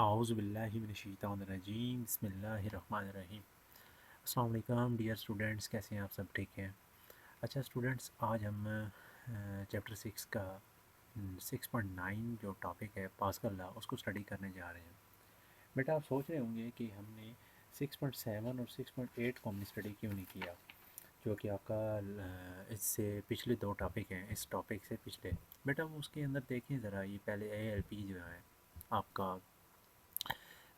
आऊज़ुबिल्लाहिमिनश्शैतानिर्रजीम बिस्मिल्लाहिर्रहमानिर्रहीम। अस्सलाम वालेकुम डियर स्टूडेंट्स, कैसे हैं आप सब? ठीक हैं। अच्छा स्टूडेंट्स, आज हम चैप्टर 6 का 6.9 जो टॉपिक है पास्कल लॉ उसको स्टडी करने जा रहे हैं। बेटा आप सोच रहे होंगे कि हमने 6.7 और 6.8 को हमने स्टडी क्यों नहीं किया, जो कि आपका इससे पिछले दो टॉपिक हैं, इस टॉपिक से पिछले। बेटा वो उसके अंदर देखें ज़रा, ये पहले ALP जो है आपका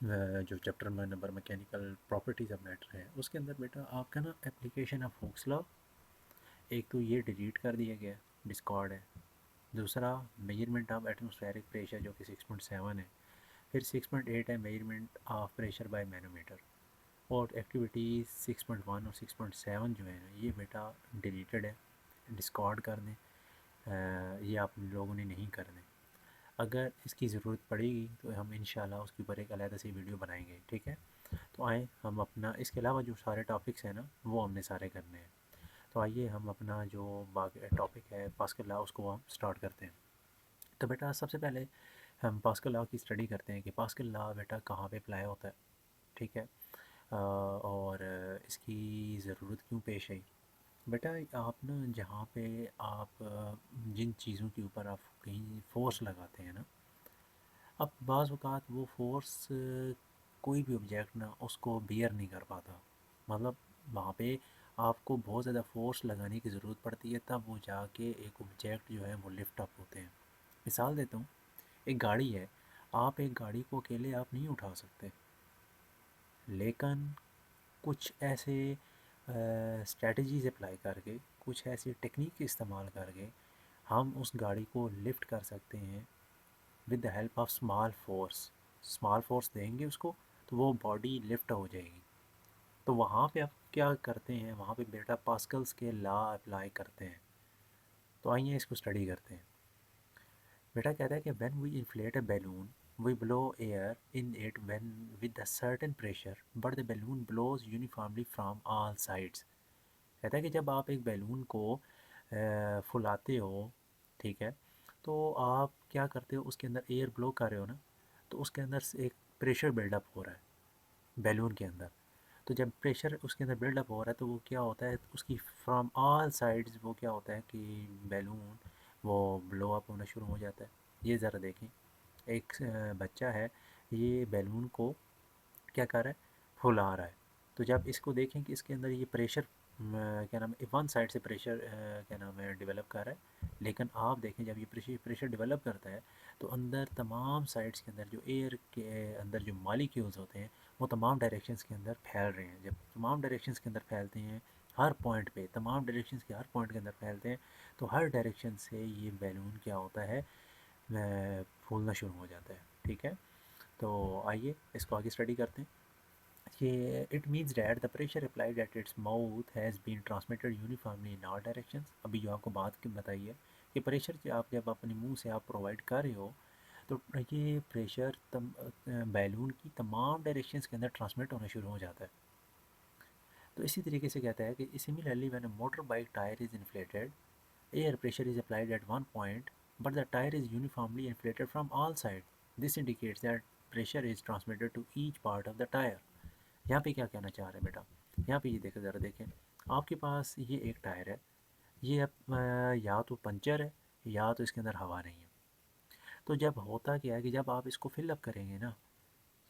जो chapter number mechanical properties of matter है, उसके अंदर बेटा आपका ना एप्लीकेशन ऑफ हुक्स लॉ, एक तो ये डिलीट कर दिया गया, डिस्कॉर्ड है। दूसरा मेजरमेंट ऑफ एटमॉस्फेरिक प्रेशर जो कि 6.7 है। फिर 6.8 है measurement of pressure by manometer. और एक्टिविटीज़ 6.1 और 6.7 जो है ना, ये बेटा डिलीटेड है, डिस्कॉर्ड कर दें। ये आप लोगों ने नहीं करने। अगर इसकी ज़रूरत पड़ेगी तो हम इंशाल्लाह उसके ऊपर एक अलग से वीडियो बनाएंगे, ठीक है। तो आए हम अपना, इसके अलावा जो सारे टॉपिक्स हैं ना वो हमने सारे करने हैं। तो आइए हम अपना जो बाकी टॉपिक है पास्कल लॉ उसको हम स्टार्ट करते हैं। तो बेटा सबसे पहले हम पास्कल लॉ की स्टडी करते हैं कि पास्कल लॉ बेटा कहाँ पे अप्लाई होता है, ठीक है। और इसकी ज़रूरत क्यों पेश आई। बेटा आप ना जहाँ पे आप जिन चीज़ों के ऊपर आप कहीं फोर्स लगाते हैं ना, अब बाज़ औक़ात वो फोर्स कोई भी ऑब्जेक्ट ना उसको बियर नहीं कर पाता। मतलब वहाँ पे आपको बहुत ज़्यादा फोर्स लगाने की ज़रूरत पड़ती है, तब वो जाके एक ऑब्जेक्ट जो है वो लिफ्ट अप होते हैं। मिसाल देता हूँ, एक गाड़ी है, आप एक गाड़ी को अकेले आप नहीं उठा सकते, लेकिन कुछ ऐसे स्ट्रेटजीज़ अप्लाई करके, कुछ ऐसी टेक्निक इस्तेमाल करके हम उस गाड़ी को लिफ्ट कर सकते हैं with the help of small force. Small force देंगे उसको तो वो बॉडी लिफ्ट हो जाएगी। तो वहाँ पे आप क्या करते हैं, वहाँ पे बेटा पास्कल्स के लॉ अप्लाई करते हैं। तो आइए इसको स्टडी करते हैं। बेटा कहता है कि when we inflate a balloon we blow air in it when with a certain pressure but the balloon blows uniformly from all sides. कहता है कि जब आप एक बैलून को फुलाते हो, ठीक है, तो आप क्या करते हो, उसके अंदर एयर ब्लो कर रहे हो ना, तो उसके अंदर से एक प्रेशर बिल्डअप हो रहा है बैलून के अंदर। तो जब प्रेशर उसके अंदर बिल्डअप हो रहा है तो वो क्या होता है, उसकी फ्रॉम ऑल साइड्स वो क्या होता है कि बैलून वो ब्लो अप होना शुरू हो जाता है। ये ज़रा देखें, एक बच्चा है, ये बैलून को क्या कर रहा है, फुला रहा है। तो जब इसको देखें कि इसके अंदर ये प्रेशर क्या नाम है, वन साइड से प्रेशर क्या नाम है डेवलप कर रहा है, लेकिन आप देखें जब ये प्रेशर प्रेशर डेवलप करता है तो अंदर तमाम साइड्स के अंदर जो एयर के अंदर जो मॉलिक्यूल्स होते हैं वो तमाम डायरेक्शंस के अंदर फैल रहे हैं। जब तमाम डायरेक्शंस के अंदर फैलते हैं, हर पॉइंट पे तमाम डायरेक्शंस के हर पॉइंट के अंदर फैलते हैं, तो हर डायरेक्शन से ये बैलून क्या होता है, फूलना शुरू हो जाता है, ठीक है। तो आइए इसको आगे स्टडी करते हैं। ये it means that the pressure applied at its mouth has been transmitted uniformly in all directions. अभी जो आपको बात की बताई है कि प्रेशर जब अपने मुंह से आप प्रोवाइड कर रहे हो, तो ये प्रेशर बैलून की तमाम डायरेक्शंस के अंदर ट्रांसमिट होना शुरू हो जाता है। तो इसी तरीके से कहता है कि similarly when a motor bike tyre is inflated air pressure is applied at one point, but the tire is uniformly inflated from all sides. This indicates that pressure is transmitted to each part of the tire. यहाँ पे क्या कहना चाह रहे हैं बेटा, यहाँ पे ये देखें, ज़रा देखें, आपके पास ये एक टायर है, ये अब या तो पंचर है या तो इसके अंदर हवा नहीं है। तो जब होता क्या है कि जब आप इसको फिल अप करेंगे ना,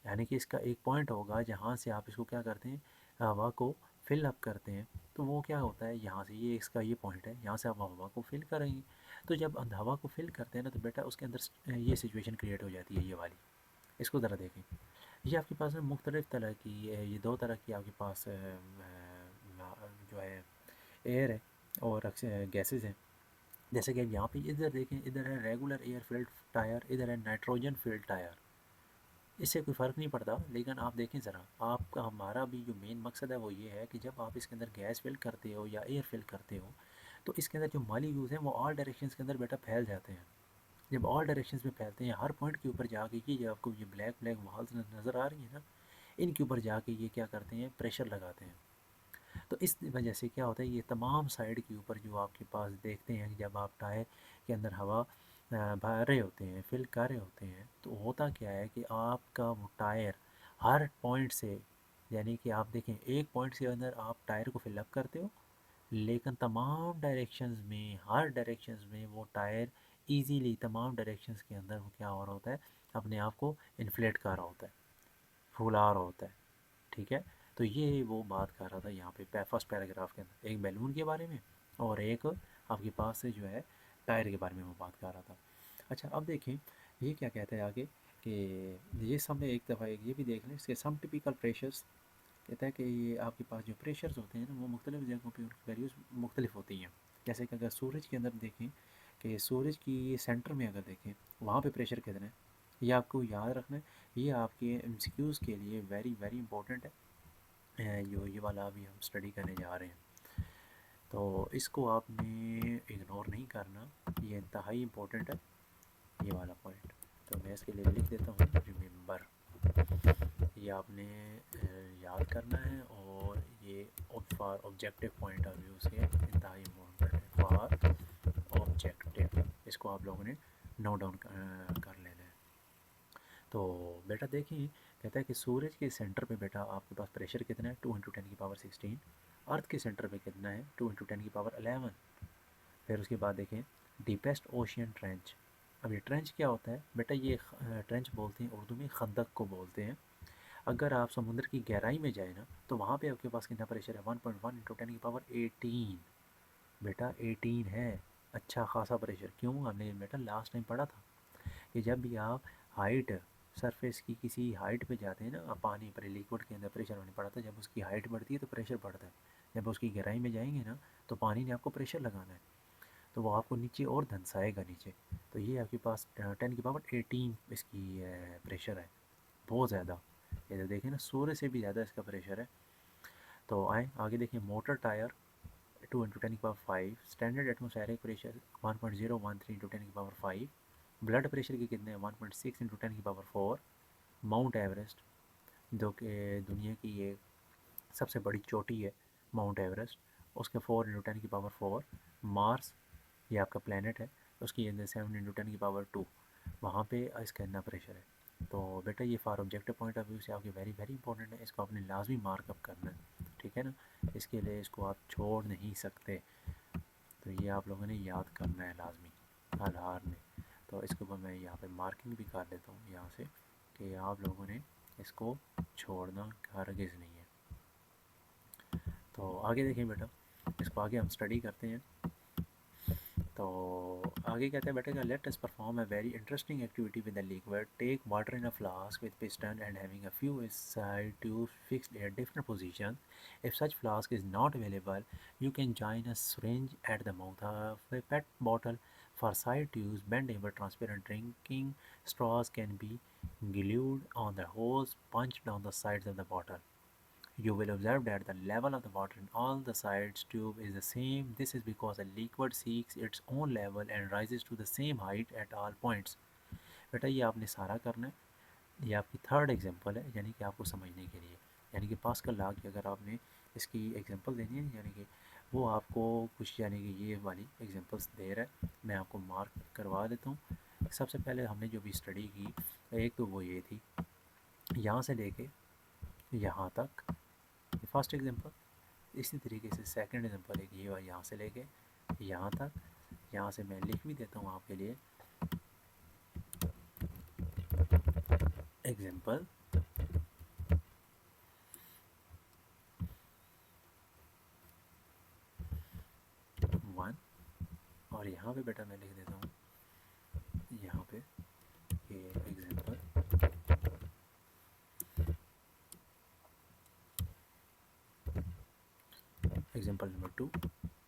यानी कि इसका एक पॉइंट होगा जहाँ से आप इसको क्या करते हैं, हवा को फिल अप करते हैं। तो वो क्या होता है, यहाँ से ये इसका ये पॉइंट है, यहाँ से आप हवा को फिल करेंगे। तो जब हवा को फिल करते हैं ना, तो बेटा उसके अंदर ये सिचुएशन क्रिएट हो जाती है, ये वाली। इसको ज़रा देखें, ये आपके पास ना मुख्तलिफ़ तरह की ये दो तरह की आपके पास जो है एयर है और गैसेज हैं। जैसे कि अब यहाँ पे इधर देखें, इधर है रेगुलर एयर फिल्ड टायर, इधर है नाइट्रोजन फिल्ड टायर। इससे कोई फ़र्क नहीं पड़ता, लेकिन आप देखें ज़रा, आपका हमारा भी जो मेन मकसद है वो ये है कि जब आप इसके अंदर गैस फिल करते हो या एयर फिल करते हो, तो इसके अंदर जो मॉलिक्यूल्स हैं वो ऑल डायरेक्शंस के अंदर बेटा फैल जाते हैं। जब ऑल डायरेक्शंस में फैलते हैं, हर पॉइंट के ऊपर जाके ये जो आपको ये ब्लैक ब्लैक वॉल्स नज़र आ रही है ना, इनके ऊपर जाके ये क्या करते हैं, प्रेशर लगाते हैं। तो इस वजह से क्या होता है, ये तमाम साइड के ऊपर जो आपके पास देखते हैं, जब आप टायर के अंदर हवा भर रहे होते हैं, फिल कर रहे होते हैं, तो होता क्या है कि आपका वो टायर हर पॉइंट से, यानी कि आप देखें एक पॉइंट के अंदर आप टायर को फिल अप करते हो, लेकिन तमाम डायरेक्शंस में, हर डायरेक्शंस में वो टायर इजीली तमाम डायरेक्शंस के अंदर वो क्या हो रहा होता है, अपने आप को इन्फ्लेट कर रहा होता है, फूला रहा होता है। ठीक है, तो ये वो बात कर रहा था यहाँ पे फर्स्ट पैराग्राफ के अंदर, एक बैलून के बारे में और एक आपके पास से जो है टायर के बारे में वो बात कर रहा था। अच्छा, अब देखें ये क्या कहता है आगे कि ये सब में एक दफ़ा एक ये भी देख लें इसके सम टिपिकल प्रेशर्स। कहता है कि ये आपके पास जो प्रेशर्स होते हैं ना वो मुख्तलिफ़ जगहों पे उनकी वैल्यूज़ मुख्तलिफ होती हैं। जैसे कि अगर सूरज के अंदर देखें कि सूरज की सेंटर में अगर देखें वहाँ पे प्रेशर कितना है, ये आपको याद रखना है। ये आपके एमसीक्यूज़ के लिए वेरी वेरी इंपॉर्टेंट है। जो ये वाला अभी हम स्टडी करने जा रहे हैं, तो इसको आपने इग्नोर नहीं करना, ये इंतहाई इम्पोर्टेंट है ये वाला पॉइंट। तो मैं इसके लिए लिख देता हूँ रिमेंबर। ये आपने याद करना है और ये for objective point of view से इंतहाई इम्पोर्टेंट है। फॉर ऑब्जेक्टिव इसको आप लोगों ने नोट डाउन कर लेना है। तो बेटा देखिए, कहता है कि सूरज के सेंटर पे बेटा आपके पास प्रेशर कितना है, 2 × 10⁻16। अर्थ के सेंटर पे कितना है, 2 × 10⁻11। फिर उसके बाद देखें डीपेस्ट ओशियन ट्रेंच। अब ये ट्रेंच क्या होता है बेटा, ये ट्रेंच बोलते हैं उर्दू में खंदक को बोलते हैं। अगर आप समुद्र की गहराई में जाए ना तो वहाँ पे आपके पास कितना प्रेशर है, 1.1 × 10⁻18। बेटा 18 है, अच्छा खासा प्रेशर। क्यों, हमने बेटा लास्ट टाइम पढ़ा था कि जब भी आप हाइट सरफेस की किसी हाइट पे जाते हैं ना, पानी पर लिक्विड के अंदर प्रेशर होने पड़ा था, जब उसकी हाइट बढ़ती है तो प्रेशर बढ़ता है। जब उसकी गहराई में जाएंगे ना तो पानी ने आपको प्रेशर लगाना है, तो वो आपको नीचे और धंसाएगा नीचे। तो ये आपके पास 10⁻18 इसकी प्रेशर है, बहुत ज़्यादा। ये तो देखें ना सूर्य से भी ज़्यादा इसका प्रेशर है। तो आए आगे देखें motor tyre 2 × 10⁵। Standard atmospheric pressure 1.013 × 10⁵। Blood pressure के कितने हैं, 1.6 × 10⁻4। माउंट एवरेस्ट जो कि दुनिया की ये सबसे बड़ी चोटी है, माउंट एवरेस्ट, उसके 4 × 10⁻4। मार्स ये आपका प्लानट है, उसकी 7 × 10⁻2। वहाँ पे इसका इतना प्रेशर है। तो बेटा ये for objective point of view से आपके वेरी वेरी इंपॉर्टेंट है, इसको आपने लाजमी मार्कअप करना है। ठीक है ना, इसके लिए इसको आप छोड़ नहीं सकते, तो ये आप लोगों ने याद करना है लाजमी हर हार में। तो इसके ऊपर मैं यहाँ पे मार्किंग भी कर देता हूँ यहाँ से कि आप लोगों ने इसको छोड़ना हरगिज़ नहीं है। तो आगे देखें बेटा, इसको आगे हम स्टडी करते हैं। तो आगे कहते हैं बेटा, let us perform a very interesting activity with the liquid. Take water in a flask with piston and having a few side tubes fixed at different position. If such flask is not available, you can join a syringe at the mouth of a PET bottle. For side tubes, bendable transparent drinking straws can be glued on the holes punched down the sides of the bottle. You will observe that the level of the water in all the sides tube is the same. This is because the liquid seeks its own level and rises to the same height at all points. बेटा ये आपने सारा करना है, ये आपकी third example है, यानी कि आपको समझने के लिए, यानी कि पास्कल लॉ की अगर आपने इसकी एग्जांपल देनी है, यानी कि वो आपको कुछ, यानी कि ये वाली एग्जांपल्स दे रहा है। मैं आपको मार्क करवा देता हूँ। सबसे पहले हमने जो भी स्टडी की, एक तो वो ये थी यहाँ से लेके यहाँ तक, फर्स्ट एग्जांपल। इसी तरीके से सेकंड एग्जांपल एक ये यहाँ से लेके यहाँ तक। यहाँ से मैं लिख भी देता हूँ आपके लिए एग्जांपल 1, और यहाँ पे बेटा मैं लिख देता हूँ यहाँ पे ये एग्जांपल नंबर 2।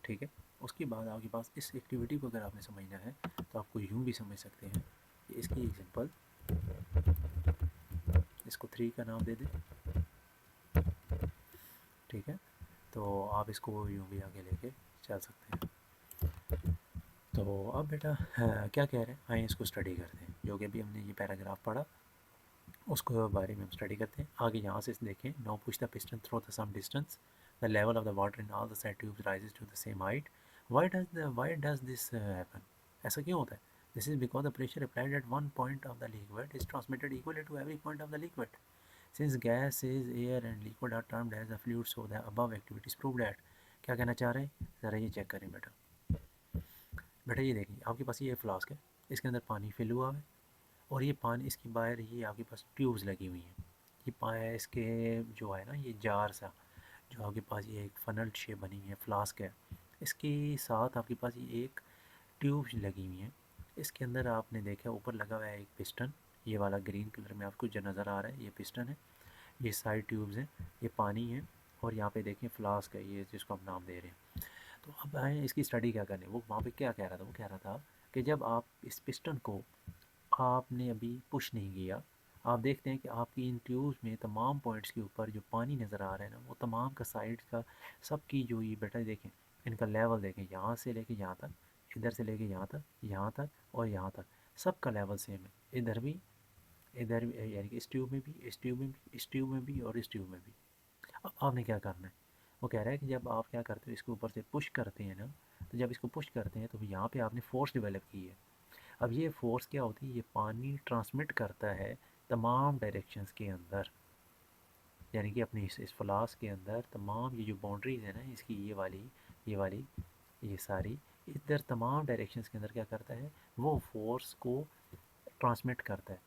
ठीक है, उसके बाद आपके पास इस एक्टिविटी को अगर आपने समझना है तो आपको यूँ भी समझ सकते हैं कि इसकी एग्जांपल, इसको 3 का नाम दे दें। ठीक है, तो आप इसको यूँ भी आगे लेके चल सकते हैं। तो अब बेटा क्या कह रहे हैं, आइए इसको स्टडी करते हैं। जो कि अभी हमने ये पैराग्राफ पढ़ा उसको बारे में हम स्टडी करते हैं। आगे यहाँ से देखें, now push the piston through the some distance, the level of the water in all the side tubes rises to the same height. Why does this happen, ऐसा क्यों होता है। This is because the pressure applied at one point of the liquid is transmitted equally to every point of the liquid. Since gases, air and liquid are termed as a fluid, so the above activity is proved at. क्या कहना चाह रहे हैं, ज़रा ये check करें बेटा। बेटा ये देखिए, आपके पास ये फ्लास्क है, इसके अंदर पानी फिल हुआ है, और ये पानी इसकी बाहर ये आपके पास ट्यूब्स लगी हुई हैं। ये पाया इसके जो है ना, ये जार सा जो आपके पास ये एक फनल शेप बनी हुई है, फ्लास्क है, इसके साथ आपके पास ये एक ट्यूब्स लगी हुई हैं। इसके अंदर आपने देखा ऊपर लगा हुआ है एक पिस्टन, ये वाला ग्रीन कलर में आपको जो नज़र आ रहा है ये पिस्टन है, ये साइड ट्यूब्स हैं, ये पानी है, और यहाँ पे देखें फ्लास्क है ये जिसको हम नाम दे रहे हैं। तो अब आए इसकी स्टडी क्या करने। वो वहाँ पे क्या कह रहा था, वो कह रहा था कि जब आप इस पिस्टन को आपने अभी पुश नहीं किया, आप देखते हैं कि आपकी इन ट्यूब्स में तमाम पॉइंट्स के ऊपर जो पानी नज़र आ रहा है ना, वो तमाम का साइड का सब की जो ये बेटा देखें, इनका लेवल देखें, यहाँ से लेके यहाँ तक, इधर से लेके यहाँ तक, यहाँ तक और यहाँ तक, सब का लेवल सेम है। इधर भी, इधर भी, यानी कि इस ट्यूब में भी, इस ट्यूब में भी, इस ट्यूब में भी और इस ट्यूब में भी। अब आपने क्या करना है, वो कह रहा है कि जब आप क्या करते हो, इसके ऊपर से पुश करते हैं ना, तो जब इसको पुश करते हैं तो यहाँ पे आपने फोर्स डेवलप की है। अब ये फोर्स क्या होती है, ये पानी ट्रांसमिट करता है तमाम डायरेक्शंस के अंदर, यानी कि अपनी इस फ्लास्क के अंदर तमाम ये जो बाउंड्रीज है ना इसकी, ये वाली, ये सारी, इधर तमाम डायरेक्शंस के अंदर क्या करता है, वो फोर्स को ट्रांसमिट करता है।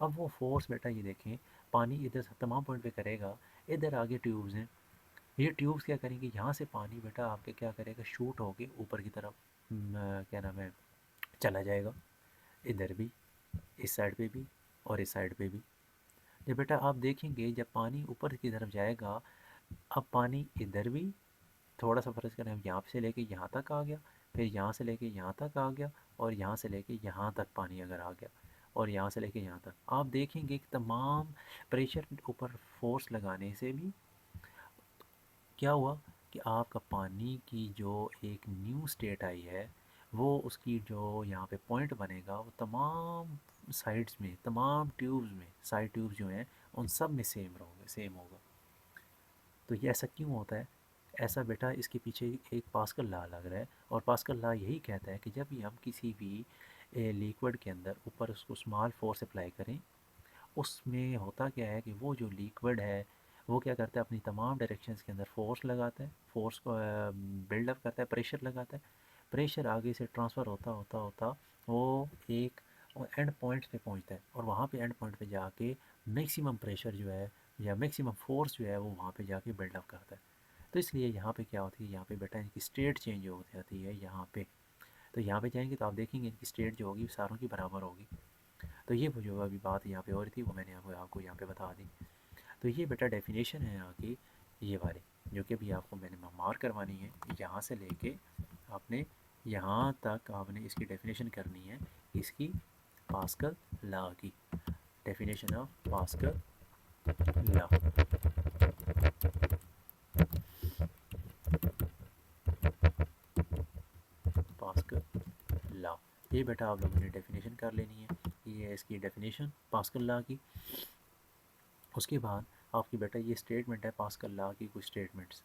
अब वो फोर्स बेटा ये देखें, पानी इधर से तमाम पॉइंट पे करेगा, इधर आगे ट्यूब्स हैं, ये ट्यूब्स क्या करेंगे, यहाँ से पानी बेटा आपके क्या करेगा, शूट होके ऊपर की तरफ क्या नाम है, चला जाएगा, इधर भी, इस साइड पे भी और इस साइड पे भी। जब बेटा आप देखेंगे जब पानी ऊपर की तरफ जाएगा, अब पानी इधर भी, थोड़ा सा फर्ज करें, यहाँ से लेके यहाँ तक आ गया, फिर यहाँ से लेके यहाँ तक आ गया, और यहाँ से लेके यहाँ तक पानी अगर आ गया, और यहाँ से लेके यहाँ तक, आप देखेंगे कि तमाम प्रेशर ऊपर फोर्स लगाने से भी क्या हुआ कि आपका पानी की जो एक न्यू स्टेट आई है, वो उसकी जो यहाँ पे पॉइंट बनेगा, वो तमाम साइड्स में, तमाम ट्यूब्स में, साइड ट्यूब्स जो हैं उन सब में सेम होगा। तो ये ऐसा क्यों होता है, ऐसा बेटा इसके पीछे एक पास्कल लॉ लग रहा है, और पास्कल लॉ यही कहता है कि जब भी हम किसी भी लिक्विड के अंदर ऊपर उसको स्मॉल फोर्स अप्लाई करें, उसमें होता क्या है कि वो जो लिक्विड है वो क्या करता है, अपनी तमाम डायरेक्शंस के अंदर फोर्स लगाता है, फोर्स को बिल्डअप करता है, प्रेशर लगाता है, प्रेशर आगे से ट्रांसफ़र होता होता होता वो एक एंड पॉइंट्स पे पहुंचता है, और वहाँ पे एंड पॉइंट पे जाके मैक्सिमम प्रेशर जो है या मैक्सिमम फोर्स जो है वो वहाँ पे जाके बिल्डअप करता है। तो इसलिए यहाँ पे क्या होती है, यहाँ पे बेटा इनकी स्टेट चेंज हो जाती है यहाँ पे। तो यहाँ पे जाएंगे तो आप देखेंगे इनकी स्टेट जो होगी सारों की बराबर होगी। तो ये वो जो अभी बात यहाँ पे हो रही थी वो मैंने आपको यहाँ पे बता दी। तो ये बेटा डेफिनेशन है यहाँ की, ये वाली जो कि अभी आपको मैंने मार्क करवानी है, यहाँ से लेके आपने यहाँ तक आपने इसकी डेफिनेशन करनी है, इसकी पास्कल लॉ की, definition of Pascal law. Pascal law, ये बेटा आप लोगों ने डेफिनेशन कर लेनी है, ये है इसकी डेफिनेशन पास्कल लॉ की। उसके बाद आपकी बेटा ये स्टेटमेंट है पास्कल लॉ की, कुछ स्टेटमेंट्स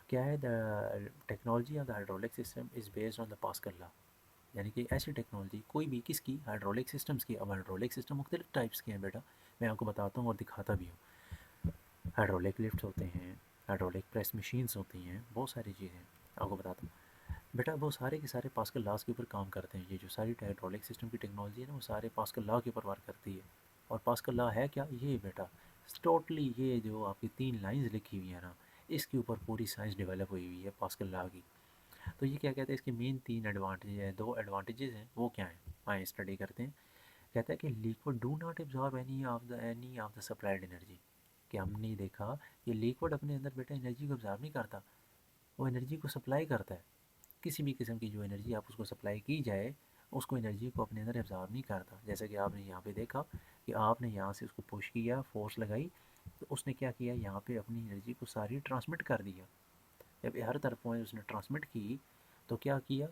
क्या है, the technology of the hydraulic system is based on the Pascal law, यानी कि ऐसी टेक्नोलॉजी कोई भी किसकी, हाइड्रोलिक सिस्टम्स की। अब हाइड्रोलिक सिस्टम मुख्तलिफ टाइप्स के हैं बेटा, मैं आपको बताता हूँ और दिखाता भी हूँ। हाइड्रोलिक लिफ्ट होते हैं, हाइड्रोलिक प्रेस मशीन्स होती हैं, बहुत सारी चीज़ें आपको बताता हूँ बेटा। वो सारे के सारे पास्कल लॉज के ऊपर काम करते हैं, ये जो सारी हाइड्रोलिक सिस्टम की टेक्नोलॉजी है ना वो सारे पास्कल लॉ के ऊपर वर्क करती है। और पास्कल लॉ है क्या, ये बेटा टोटली ये जो आपकी 3 लाइंस लिखी हुई है ना, इसके ऊपर पूरी साइंस डेवलप हुई हुई है पास्कल लॉ की। तो ये क्या कहते हैं, इसके मेन 3 एडवांटेज है, 2 एडवांटेजेस हैं, वो क्या हैं, आए स्टडी करते हैं। कहता है कि liquid do not absorb any of the supplied energy, कि हमने देखा कि लिक्विड अपने अंदर बेटा एनर्जी को एब्जॉर्ब नहीं करता, वो एनर्जी को सप्लाई करता है। किसी भी किस्म की जो एनर्जी आप उसको सप्लाई की जाए, उसको एनर्जी को अपने अंदर एब्जॉर्ब नहीं करता। जैसे कि आपने यहाँ पे देखा कि आपने यहाँ से उसको पुश किया, फोर्स लगाई, तो उसने क्या किया, यहाँ पे अपनी एनर्जी को सारी ट्रांसमिट कर दिया। जब हर तरफ उसने ट्रांसमिट की तो क्या किया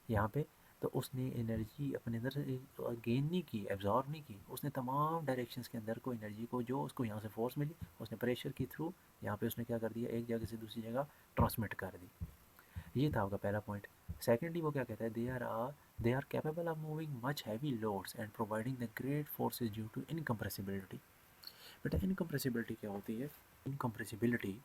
यहाँ पे, तो उसने एनर्जी अपने अंदर गेन नहीं की, एब्जॉर्ब नहीं की, उसने तमाम डायरेक्शंस के अंदर को एनर्जी को जो उसको यहाँ से फोर्स मिली, उसने प्रेशर के थ्रू यहाँ पे उसने क्या कर दिया, एक जगह से दूसरी जगह ट्रांसमिट कर दी। ये था आपका पहला पॉइंट। सेकेंडली वो क्या कहता है, they are capable of moving much heavy loads and providing the great forces due to incompressibility. बेटा इनकम्प्रेसिबिलिटी क्या होती है? इनकम्प्रेसिबिलिटी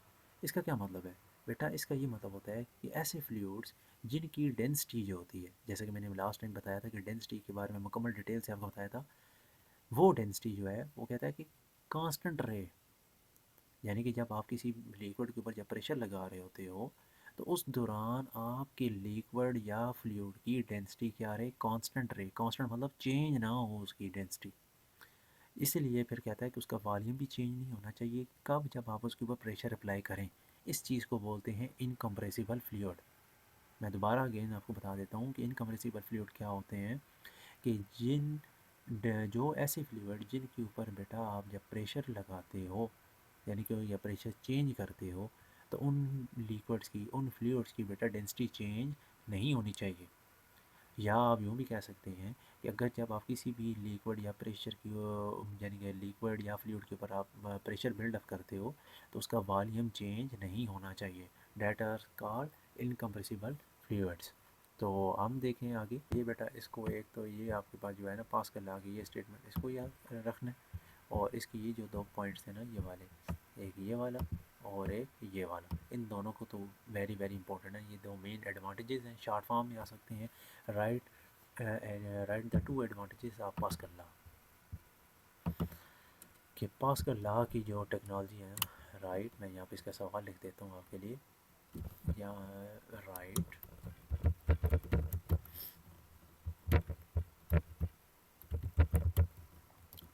इसका क्या मतलब है? बेटा इसका ये मतलब होता है कि ऐसे फ्लूइड्स जिनकी डेंसिटी जो होती है, जैसे कि मैंने लास्ट टाइम बताया था कि डेंसिटी के बारे में मुकम्मल डिटेल से आपको बताया था, वो डेंसिटी जो है वो कहता है कि कांस्टेंट रहे। यानी कि जब आप किसी लिक्विड के ऊपर जब प्रेशर लगा रहे होते हो तो उस दौरान आपके लिक्विड या फ्लूइड की डेंसिटी क्या रहे? कांस्टेंट रहे। कांस्टेंट मतलब चेंज ना हो उसकी डेंसिटी। इसीलिए फिर कहता है कि उसका वॉल्यूम भी चेंज नहीं होना चाहिए। कब? जब आप उसके ऊपर प्रेशर अप्लाई करें। इस चीज़ को बोलते हैं इनकम्प्रेसिबल फ्लूइड। मैं दोबारा अगेन आपको बता देता हूँ कि इनकम्प्रेसिबल फ्लूइड क्या होते हैं, कि जो ऐसे फ्लूइड जिनके ऊपर बेटा आप जब प्रेशर लगाते हो, यानी कि या प्रेशर चेंज करते हो, तो उन लिक्विड्स की, उन फ्लूइड्स की बेटा डेंसिटी चेंज नहीं होनी चाहिए। या आप यूँ भी कह सकते हैं कि अगर जब आप किसी भी लिक्विड या प्रेशर की यानी कि लिक्विड या फ्लूइड के ऊपर आप प्रेशर बिल्डअप करते हो तो उसका वॉल्यूम चेंज नहीं होना चाहिए। That are called incompressible fluids. तो हम देखें आगे। ये बेटा इसको एक तो ये आपके पास जो है ना पास कर ला के ये स्टेटमेंट इसको याद रखना है। और इसकी ये जो दो पॉइंट्स हैं ना ये वाले, एक ये वाला और एक ये वाला, इन दोनों को तो वेरी वेरी इंपॉर्टेंट है। ये दो मेन एडवांटेजेस हैं, शॉर्ट फॉर्म में आ सकते हैं। Right right the two advantages of Pascal law. कि पास्कल लॉ की जो टेक्नोलॉजी है ना, राइट, मैं यहाँ पे इसका सवाल लिख देता हूँ आपके लिए। यहाँ write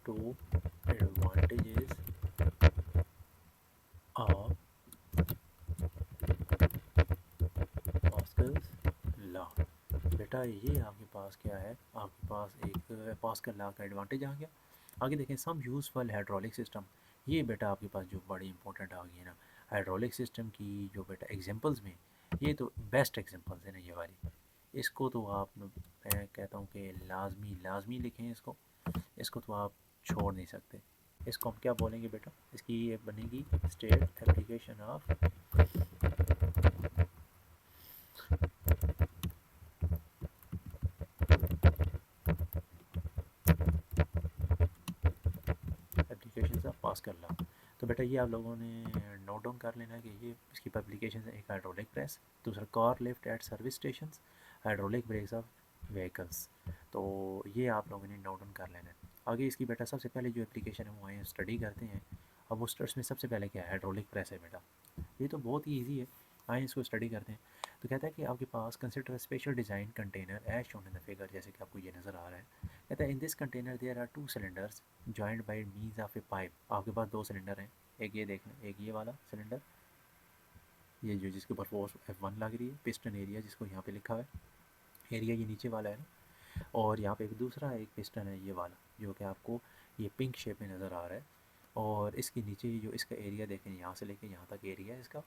two advantages of Pascal law. बेटा ये आपके पास क्या है, आपके पास एक पास्कल लॉ का एडवांटेज आ गया। आगे देखें सम यूज़फुल हाइड्रोलिक सिस्टम। ये बेटा आपके पास जो बड़ी इंपॉर्टेंट आ गई है ना हाइड्रोलिक सिस्टम की, जो बेटा एग्जांपल्स में ये तो बेस्ट एग्जांपल्स है ना ये वाली। इसको तो आप, मैं कहता हूँ कि लाजमी लाजमी लिखें इसको। इसको तो आप छोड़ नहीं सकते। इसको हम क्या बोलेंगे बेटा? इसकी ये बनेगी state application of application of Pascal law. तो बेटा ये आप लोगों ने नोट डाउन कर लेना कि ये इसकी पब्लिकेशन है। एक हाइड्रोलिक प्रेस, दूसरा car lift at service station, hydraulic brakes of vehicles. तो ये आप लोगों ने नोट डाउन कर लेना है। आगे इसकी बेटा सबसे पहले जो एप्लीकेशन है वो आए स्टडी करते हैं। अब वो स्टर्स में सबसे पहले क्या है? हाइड्रोलिक प्रेस है बेटा। ये तो बहुत ही ईजी है, आए इसको स्टडी करते हैं। तो कहता है कि आपके पास consider special design container as shown in the figure, जैसे कि आपको ये नज़र आ रहा है। कहता है in this container there are two cylinders joined by means of a pipe. आपके पास दो सिलेंडर हैं, एक ये देख लें, एक ये वाला सिलेंडर, ये जो जिसके ऊपर फोर्स F1 लग रही है, पिस्टन एरिया जिसको यहाँ पे लिखा हुआ है, एरिया ये नीचे वाला है ना। और यहाँ पे एक दूसरा एक पिस्टन है ये वाला, जो कि आपको ये पिंक शेप में नज़र आ रहा है। और इसके नीचे जो इसका एरिया देखें, यहाँ से लेके यहाँ तक एरिया है इसका।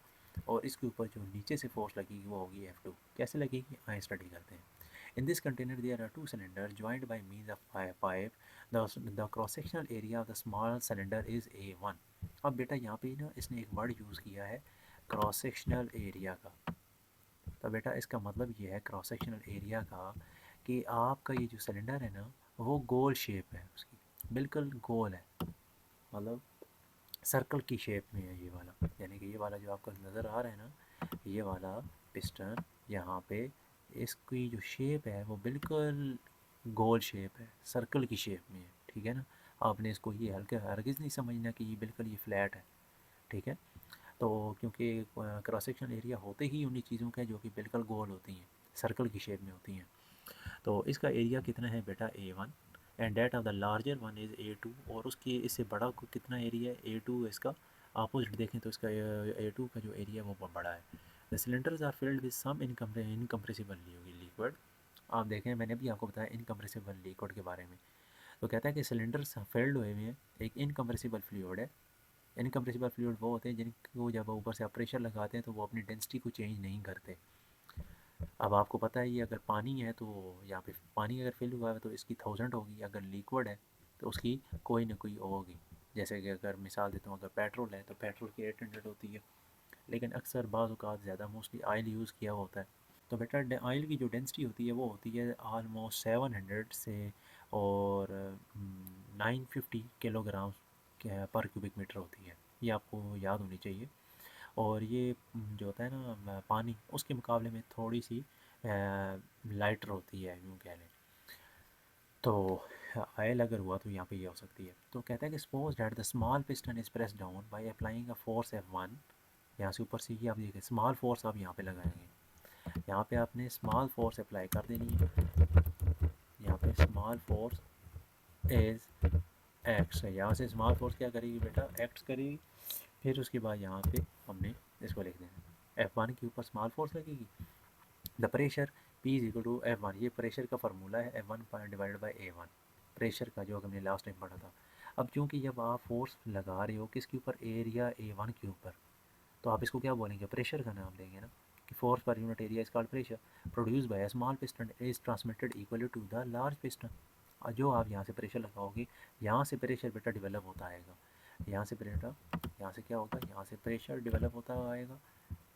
और इसके ऊपर जो नीचे से फोर्स लगेगी वो होगी F2। कैसे लगेगी आए स्टडी करते हैं। In this container there are two cylinders joined by means of pipe. The cross sectional area of the small cylinder is A1। अब बेटा यहाँ पे ना इसने एक वर्ड यूज़ किया है क्रॉस सेक्शनल एरिया का। तो बेटा इसका मतलब ये है क्रॉस सेक्शनल एरिया का कि आपका ये जो सिलेंडर है ना वो गोल शेप है उसकी, बिल्कुल गोल है, मतलब सर्कल की शेप में है ये वाला। यानी कि ये वाला जो आपका नज़र आ रहा है ना, ये वाला पिस्टन, यहाँ पे इसकी जो शेप है वो बिल्कुल गोल शेप है, सर्कल की शेप में है। ठीक है ना? आपने इसको ये हल्के हरगिज़ नहीं समझना कि ये बिल्कुल ये फ्लैट है। ठीक है? तो क्योंकि क्रॉस सेक्शन एरिया होते ही उन्हीं चीज़ों का जो कि बिल्कुल गोल होती हैं, सर्कल की शेप में होती हैं। तो इसका एरिया कितना है बेटा? A1। And that of the larger one is A2। और उसकी इससे बड़ा कितना एरिया है? A2। इसका अपोजिट देखें तो इसका A2 का जो एरिया है वो बहुत बड़ा है। The cylinders are filled with some incompressible liquid. आप देखें मैंने भी आपको बताया इनकम्प्रेसिबल लिक्विड के बारे में। तो कहता है कि सिलेंडर्स फिल्ड हुए हुए हैं एक इनकम्प्रेसिबल फ्लूइड है। इनकम्प्रेसिबल फ्लूइड वो होते हैं जिनको जब ऊपर से आप प्रेशर लगाते हैं तो वो अपनी डेंसिटी को चेंज नहीं करते। अब आपको पता है ये अगर पानी है तो यहाँ पे पानी अगर फिल हुआ है तो इसकी 1000 होगी, अगर लिक्विड है तो उसकी कोई ना कोई होगी। जैसे कि अगर मिसाल देता हूँ, अगर पेट्रोल है तो पेट्रोल की 800 होती है। लेकिन अक्सर बाज़ औक़ात ज़्यादा मोस्टली ऑयल यूज़ किया होता है तो बेटा ऑयल की जो डेंसिटी होती है वो होती है आलमोस्ट 700 से और 950 किलोग्राम पर क्यूबिक मीटर होती है। ये आपको याद होनी चाहिए। और ये जो होता है ना पानी, उसके मुकाबले में थोड़ी सी लाइटर होती है, यूँ कह लें। तो ऑयल अगर हुआ तो यहाँ पे ये हो सकती है। तो कहता है कि suppose that the small piston is press down by applying a force F1। यहाँ से ऊपर से ये आप देखिए स्मॉल फोर्स आप यहाँ पे लगाएंगे। यहाँ पे आपने स्मॉल फोर्स अप्लाई कर देनी है। यहाँ पे स्मॉल फोर्स इज एक्स है। यहाँ से स्मॉल फोर्स क्या करेगी बेटा, एक्ट करेगी। फिर उसके बाद यहाँ पे हमने इसको लिख देना, F1 के ऊपर स्मॉल फोर्स लगेगी। The pressure P is equal to F1, ये प्रेशर का फार्मूला है, F1 divided by A1, pressure का जो हमने लास्ट टाइम पढ़ा था। अब क्योंकि जब आप फोर्स लगा रहे हो किसके ऊपर, एरिया A1 के ऊपर, तो आप इसको क्या बोलेंगे, प्रेशर का नाम देंगे ना, कि force per unit area is called pressure produce by a small piston is transmitted equal to the large piston. और जो आप यहाँ से प्रेशर लगाओगे, यहाँ से प्रेशर बेटा डेवलप होता आएगा। यहाँ से बेटा, यहाँ से क्या होगा, यहाँ से प्रेशर डेवलप होता आएगा,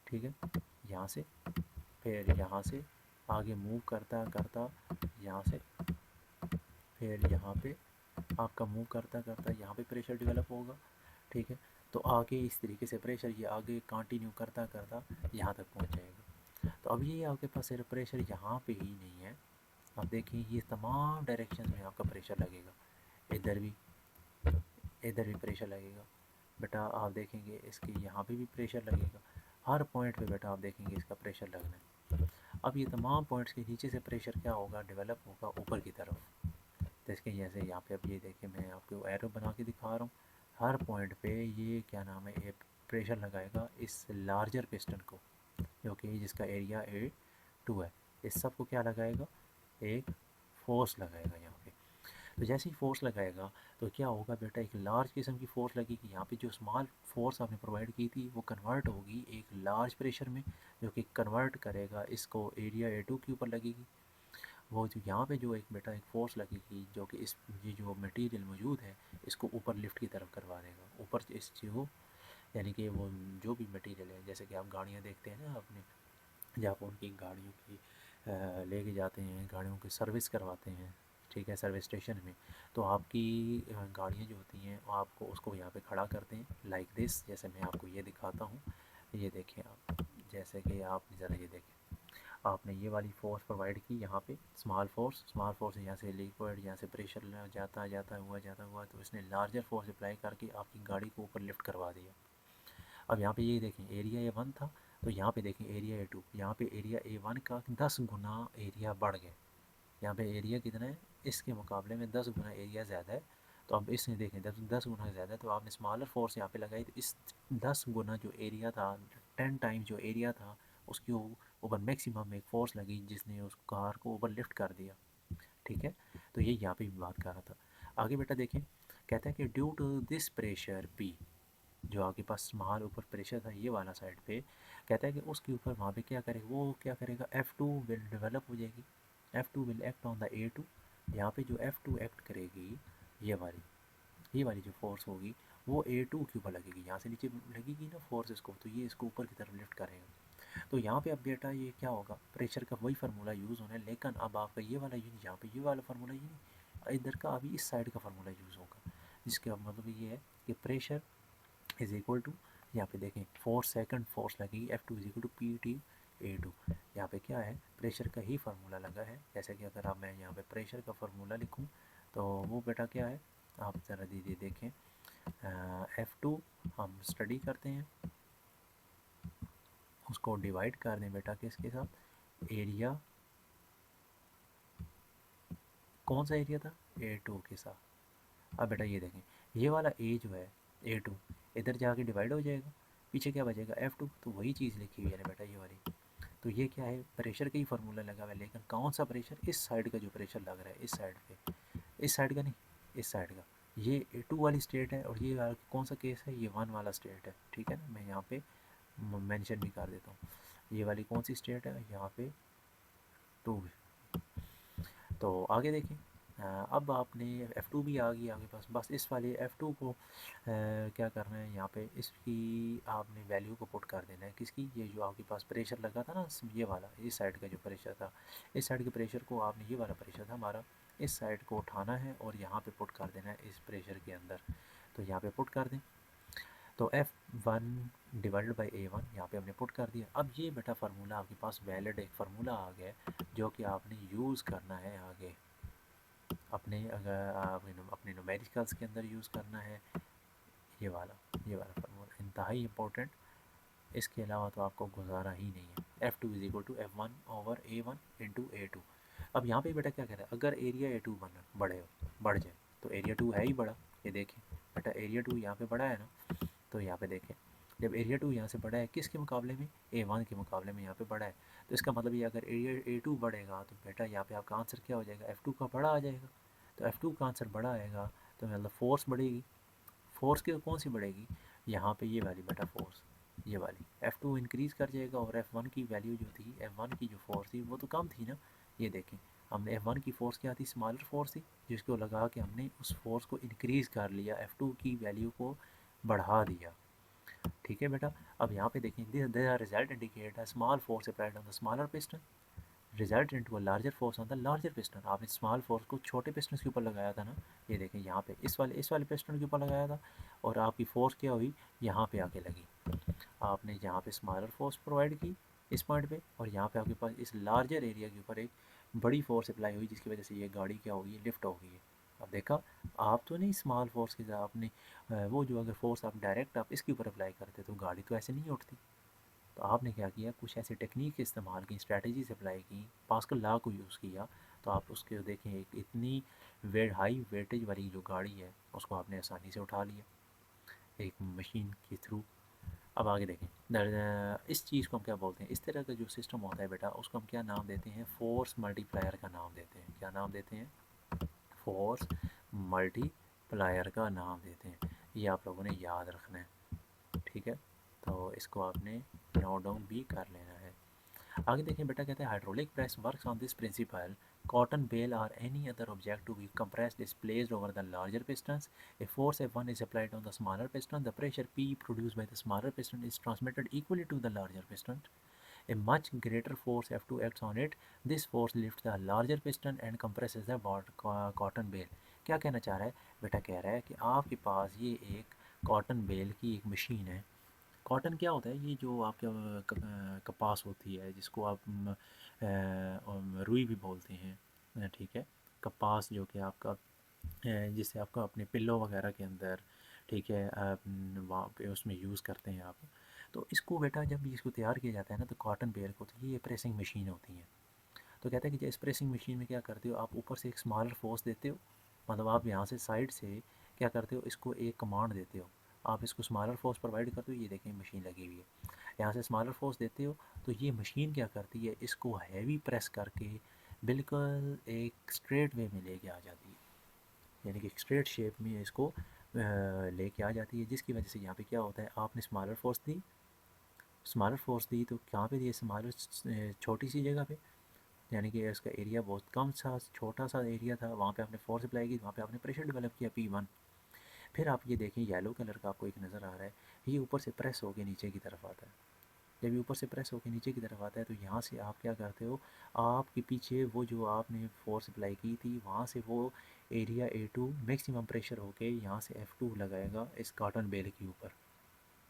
ठीक है। यहाँ से फिर यहाँ से आगे मूव करता करता यहाँ से, फिर यहाँ पे आपका मूव करता करता यहाँ पे प्रेशर डेवलप होगा, ठीक है। तो आगे इस तरीके से प्रेशर ये आगे कंटिन्यू करता करता यहाँ तक पहुँच जाएगा। तो अब ये आपके पास सिर्फ प्रेशर यहाँ पे ही नहीं है, आप देखिए ये तमाम डायरेक्शन में आपका प्रेशर लगेगा। इधर भी प्रेशर लगेगा बेटा, आप देखेंगे इसके यहाँ पे भी प्रेशर लगेगा। हर पॉइंट पे बेटा आप देखेंगे इसका प्रेशर लगना है। अब ये तमाम पॉइंट्स के नीचे से प्रेशर क्या होगा, डेवलप होगा ऊपर की तरफ। जैसे जैसे यहाँ पे अब ये देखिए मैं आपको एरो बना के दिखा रहा हूँ, हर पॉइंट पे ये क्या नाम है, ये प्रेशर लगाएगा इस लार्जर पिस्टन को, जो कि जिसका एरिया A2 है। इस सब को क्या लगाएगा, एक फोर्स लगाएगा यहाँ पे। तो जैसे ही फोर्स लगाएगा तो क्या होगा बेटा, एक लार्ज किस्म की फोर्स लगेगी। यहाँ पे जो स्मॉल फोर्स आपने प्रोवाइड की थी वो कन्वर्ट होगी एक लार्ज प्रेशर में, जो कि कन्वर्ट करेगा इसको एरिया A2 के ऊपर लगेगी। वो जो यहाँ पे जो एक बेटा एक फ़ोर्स लगेगी, जो कि इस ये जो मटेरियल मौजूद है इसको ऊपर लिफ्ट की तरफ करवा देगा, ऊपर इस चीज़ को, यानी कि वो जो भी मटेरियल है, जैसे कि आप गाड़ियाँ देखते हैं ना अपने, जब आप उनकी गाड़ियों की लेके जाते हैं, गाड़ियों की सर्विस करवाते हैं, ठीक है, सर्विस स्टेशन में, तो आपकी गाड़ियाँ जो होती हैं आपको उसको यहाँ पे खड़ा करते हैं लाइक दिस। जैसे मैं आपको ये दिखाता हूँ, ये देखें आप, जैसे कि आप ज़रा ये देखें, आपने ये वाली फोर्स प्रोवाइड की यहाँ पे, स्मॉल फोर्स यहाँ से लिक्विड, यहाँ से प्रेशर जाता जाता हुआ तो इसने लार्जर फोर्स अप्लाई करके आपकी गाड़ी को ऊपर लिफ्ट करवा दिया। अब यहाँ पे ये देखें एरिया A1 था, तो यहाँ पे देखें एरिया A2, यहाँ पे एरिया A1 का 10 गुना एरिया बढ़ गया। यहाँ पे एरिया कितना है, इसके मुकाबले में 10 गुना एरिया ज़्यादा है। तो अब इसने देखें 10 गुना ज़्यादा है, तो आपने स्मॉलर फोर्स यहाँ पे लगाई, तो इस 10 गुना जो एरिया था, 10 टाइम जो एरिया था, उसके ऊपर मैक्सिमम एक फ़ोर्स लगी जिसने उस कार को ऊपर लिफ्ट कर दिया, ठीक है। तो ये यहाँ पे भी बात कर रहा था। आगे बेटा देखें, कहता है कि due to this pressure P, जो आपके पास स्मॉल ऊपर प्रेशर था ये वाला साइड पे, कहता है कि उसके ऊपर वहाँ पे क्या करेगा, वो क्या करेगा, F2 विल डेवलप हो जाएगी, F2 will act on the A2। यहाँ पे जो F2 एक्ट करेगी, ये वाली जो फोर्स होगी वो A2 के ऊपर लगेगी, यहाँ से नीचे लगेगी ना फोर्स इसको, तो ये इसको ऊपर की तरफ लिफ्ट करेगा। तो यहाँ पे अब बेटा ये क्या होगा, प्रेशर का वही फार्मूला यूज़ होना है, लेकिन अब आपका ये वाला यूनिट, यहाँ पे ये वाला फार्मूला यूनिट, इधर का अभी इस साइड का फार्मूला यूज़ होगा, जिसका मतलब ये है कि प्रेशर इज इक्वल टू, यहाँ पे देखें 4 सेकंड फोर्स लगेगी, F2 is equal to PT A2। यहाँ पे क्या है, प्रेशर का ही फार्मूला लगा है। जैसे कि अगर आप मैं यहाँ पे प्रेशर का फार्मूला लिखूँ तो वो बेटा क्या है, आप ज़रा दीजिए देखें, F2 हम स्टडी करते हैं, उसको डिवाइड कर दें बेटा किसके साथ, एरिया, कौन सा एरिया था, A2 के साथ। अब बेटा ये देखें, ये वाला A जो है A2 इधर जाके डिवाइड हो जाएगा, पीछे क्या बचेगा F2, तो वही चीज़ लिखी हुई है ना बेटा ये वाली। तो ये क्या है, प्रेशर का ही फार्मूला लगा हुआ है, लेकिन कौन सा प्रेशर, इस साइड का जो प्रेशर लग रहा है, इस साइड पे, इस साइड का नहीं, इस साइड का। ये A2 वाली स्टेट है, और ये कौन सा केस है, ये 1 वाला स्टेट है, ठीक है ना। मैं यहाँ पे मेंशन भी कर देता हूँ, ये वाली कौन सी स्टेट है, यहाँ पे 2। तो आगे देखें, अब आपने F2 भी आ गई आपके पास, बस इस वाले F2 को क्या करना है, यहाँ पे इसकी आपने वैल्यू को पुट कर देना है। किसकी? ये जो आपके पास प्रेशर लगा था ना, ये वाला, इस साइड का जो प्रेशर था, इस साइड के प्रेशर को आपने, ये वाला प्रेशर था हमारा, इस साइड को उठाना है और यहाँ पे पुट कर देना है इस प्रेशर के अंदर। तो यहाँ पे पुट कर दें, तो F1 डिवाइडेड बाई A1 यहाँ पे हमने पुट कर दिया। अब ये बेटा फार्मूला आपके पास वैलिड एक फार्मूला आ गया जो कि आपने यूज़ करना है आगे अपने, अगर आप अपने न्यूमेरिकल्स के अंदर यूज़ करना है। ये वाला फार्मूला इंतहाई इंपॉर्टेंट, इसके अलावा तो आपको गुजारा ही नहीं है। F2 is equal to F1 over A1 into A2। अब यहाँ पे बेटा क्या कह रहा है, अगर एरिया A2 बढ़ जाए तो एरिया 2 है ही बड़ा। ये देखें बेटा, एरिया 2 यहाँ पे बड़ा है ना, तो यहाँ पे देखें जब एरिया 2 यहाँ से बड़ा है किसके मुकाबले में, A1 के मुकाबले में यहाँ पे बड़ा है, तो इसका मतलब ये अगर एरिया A2 बढ़ेगा तो बेटा यहाँ पे आपका आंसर क्या हो जाएगा, F2 का बड़ा आ जाएगा। तो F2 का आंसर बड़ा आएगा तो मतलब फोर्स बढ़ेगी। फोर्स की कौन सी बढ़ेगी, यहाँ पे ये वाली बेटा फोर्स, ये वाली F2 इंक्रीज़ कर जाएगा और F1 की वैल्यू जो थी, F1 की जो फोर्स थी वो तो कम थी ना। ये देखें, हमने F1 की फ़ोर्स क्या थी, स्मॉलर फोर्स थी, जिसको लगा के हमने उस फोर्स को इंक्रीज़ कर लिया, F2 की वैल्यू को बढ़ा दिया। ठीक है बेटा, अब यहाँ पे देखें, this result indicate a small force applied on the smaller piston result into a larger force on the larger piston. आपने स्मॉल फोर्स को छोटे पिस्टन के ऊपर लगाया था ना, ये देखें यहाँ पे इस वाले पिस्टन के ऊपर लगाया था और आपकी फोर्स क्या हुई, यहाँ पे आके लगी। आपने यहाँ पे स्मॉलर फोर्स प्रोवाइड की इस पॉइंट पे, और यहाँ पे आपके पास इस लार्जर एरिया के ऊपर एक बड़ी फोर्स अप्लाई हुई, जिसकी वजह से ये गाड़ी क्या होगी, लिफ्ट हो गई है। अब देखा, आप तो नहीं स्मॉल फोर्स के साथ आपने वो जो अगर फोर्स आप डायरेक्ट आप इसके ऊपर अप्लाई करते तो गाड़ी तो ऐसे नहीं उठती। तो आपने क्या किया, कुछ ऐसी टेक्निक इस्तेमाल की, स्ट्रैटेजीज अप्लाई की, पास्कल लॉ को यूज़ किया, तो आप उसके देखें एक इतनी हाई वेटेज वाली जो गाड़ी है उसको आपने आसानी से उठा लिया एक मशीन के थ्रू। अब आगे देखें, इस चीज़ को हम क्या बोलते हैं, इस तरह का जो सिस्टम होता है बेटा उसको हम क्या नाम देते हैं, फोर्स मल्टीप्लायर का नाम देते हैं। क्या नाम देते हैं, फोर्स मल्टीप्लायर का नाम देते हैं। ये आप लोगों ने याद रखना है, ठीक है। तो इसको आपने नोट डाउन भी कर लेना है। आगे देखें बेटा, कहते हैं hydraulic press works on this principle, cotton bale or any other object to be compressed is placed over the larger pistons. If force F1 is applied on the smaller piston, the pressure P produced by the smaller piston is transmitted equally to the larger piston. A much greater force F2 acts on it. This force lifts the larger piston and compresses the cotton bale. क्या कहना चाह रहा है बेटा, कह रहा है कि आपके पास ये एक कॉटन बेल की एक मशीन है। कॉटन क्या होता है, ये जो आपके कपास होती है, जिसको आप रुई भी बोलते हैं, ठीक है। कपास जो कि आपका जिसे आपका अपने पिल्लो वगैरह के अंदर, ठीक है, वहाँ पे उसमें यूज़ करते हैं आप। तो इसको बेटा जब इसको तैयार किया जाता है ना, तो कॉटन बेल को, तो ये प्रेसिंग मशीन होती है। तो कहते हैं कि इस प्रेसिंग मशीन में क्या करते हो, आप ऊपर से एक स्मॉलर फोर्स देते हो, मतलब आप यहाँ से साइड से क्या करते हो, इसको एक कमांड देते हो, आप इसको स्मॉलर फोर्स प्रोवाइड करते हो। ये देखें मशीन लगी हुई है, यहाँ से स्मॉलर फोर्स देते हो, तो ये मशीन क्या करती है, इसको हैवी प्रेस करके बिल्कुल एक स्ट्रेट वे में लेके आ जाती है, यानी कि स्ट्रेट शेप में इसको लेके आ जाती है, जिसकी वजह से यहाँ पे क्या होता है, आपने स्मॉलर फोर्स दी तो कहाँ पे दी, स्मॉलर छोटी सी जगह पे, यानी कि उसका एरिया बहुत कम सा, छोटा सा एरिया था, वहाँ पे आपने फोर्स अप्लाई की, वहाँ पे आपने प्रेशर डेवलप किया P1। फिर आप ये देखें, येलो कलर का आपको एक नज़र आ रहा है, ये ऊपर से प्रेस होके नीचे की तरफ आता है। जब ये ऊपर से प्रेस होकर नीचे की तरफ आता है, तो यहाँ से आप क्या करते हो, आपके पीछे वो जो आपने फोर्स अप्लाई की थी, वहाँ से वो एरिया A2 मैक्सिमम प्रेशर होके यहाँ से F2 लगाएगा इस कॉटन बेल के ऊपर।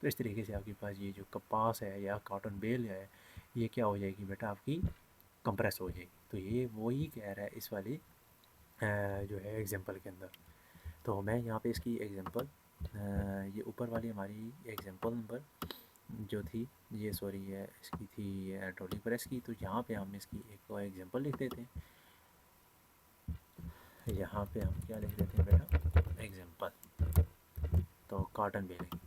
तो इस तरीके से आपके पास ये जो कपास है या कॉटन बेल है, ये क्या हो जाएगी बेटा, आपकी कंप्रेस हो जाएगी। तो ये वही कह रहा है इस वाली जो है एग्जांपल के अंदर। तो मैं यहाँ पे इसकी एग्जांपल, ये ऊपर वाली हमारी एग्जांपल नंबर जो थी, ये सॉरी है इसकी थी ट्रॉली प्रेस की, तो यहाँ पे हम इसकी एक और एग्जांपल लिख देते हैं। यहाँ पे हम क्या लिख देते हैं बेटा, एग्जांपल, तो कॉटन बेलिंग,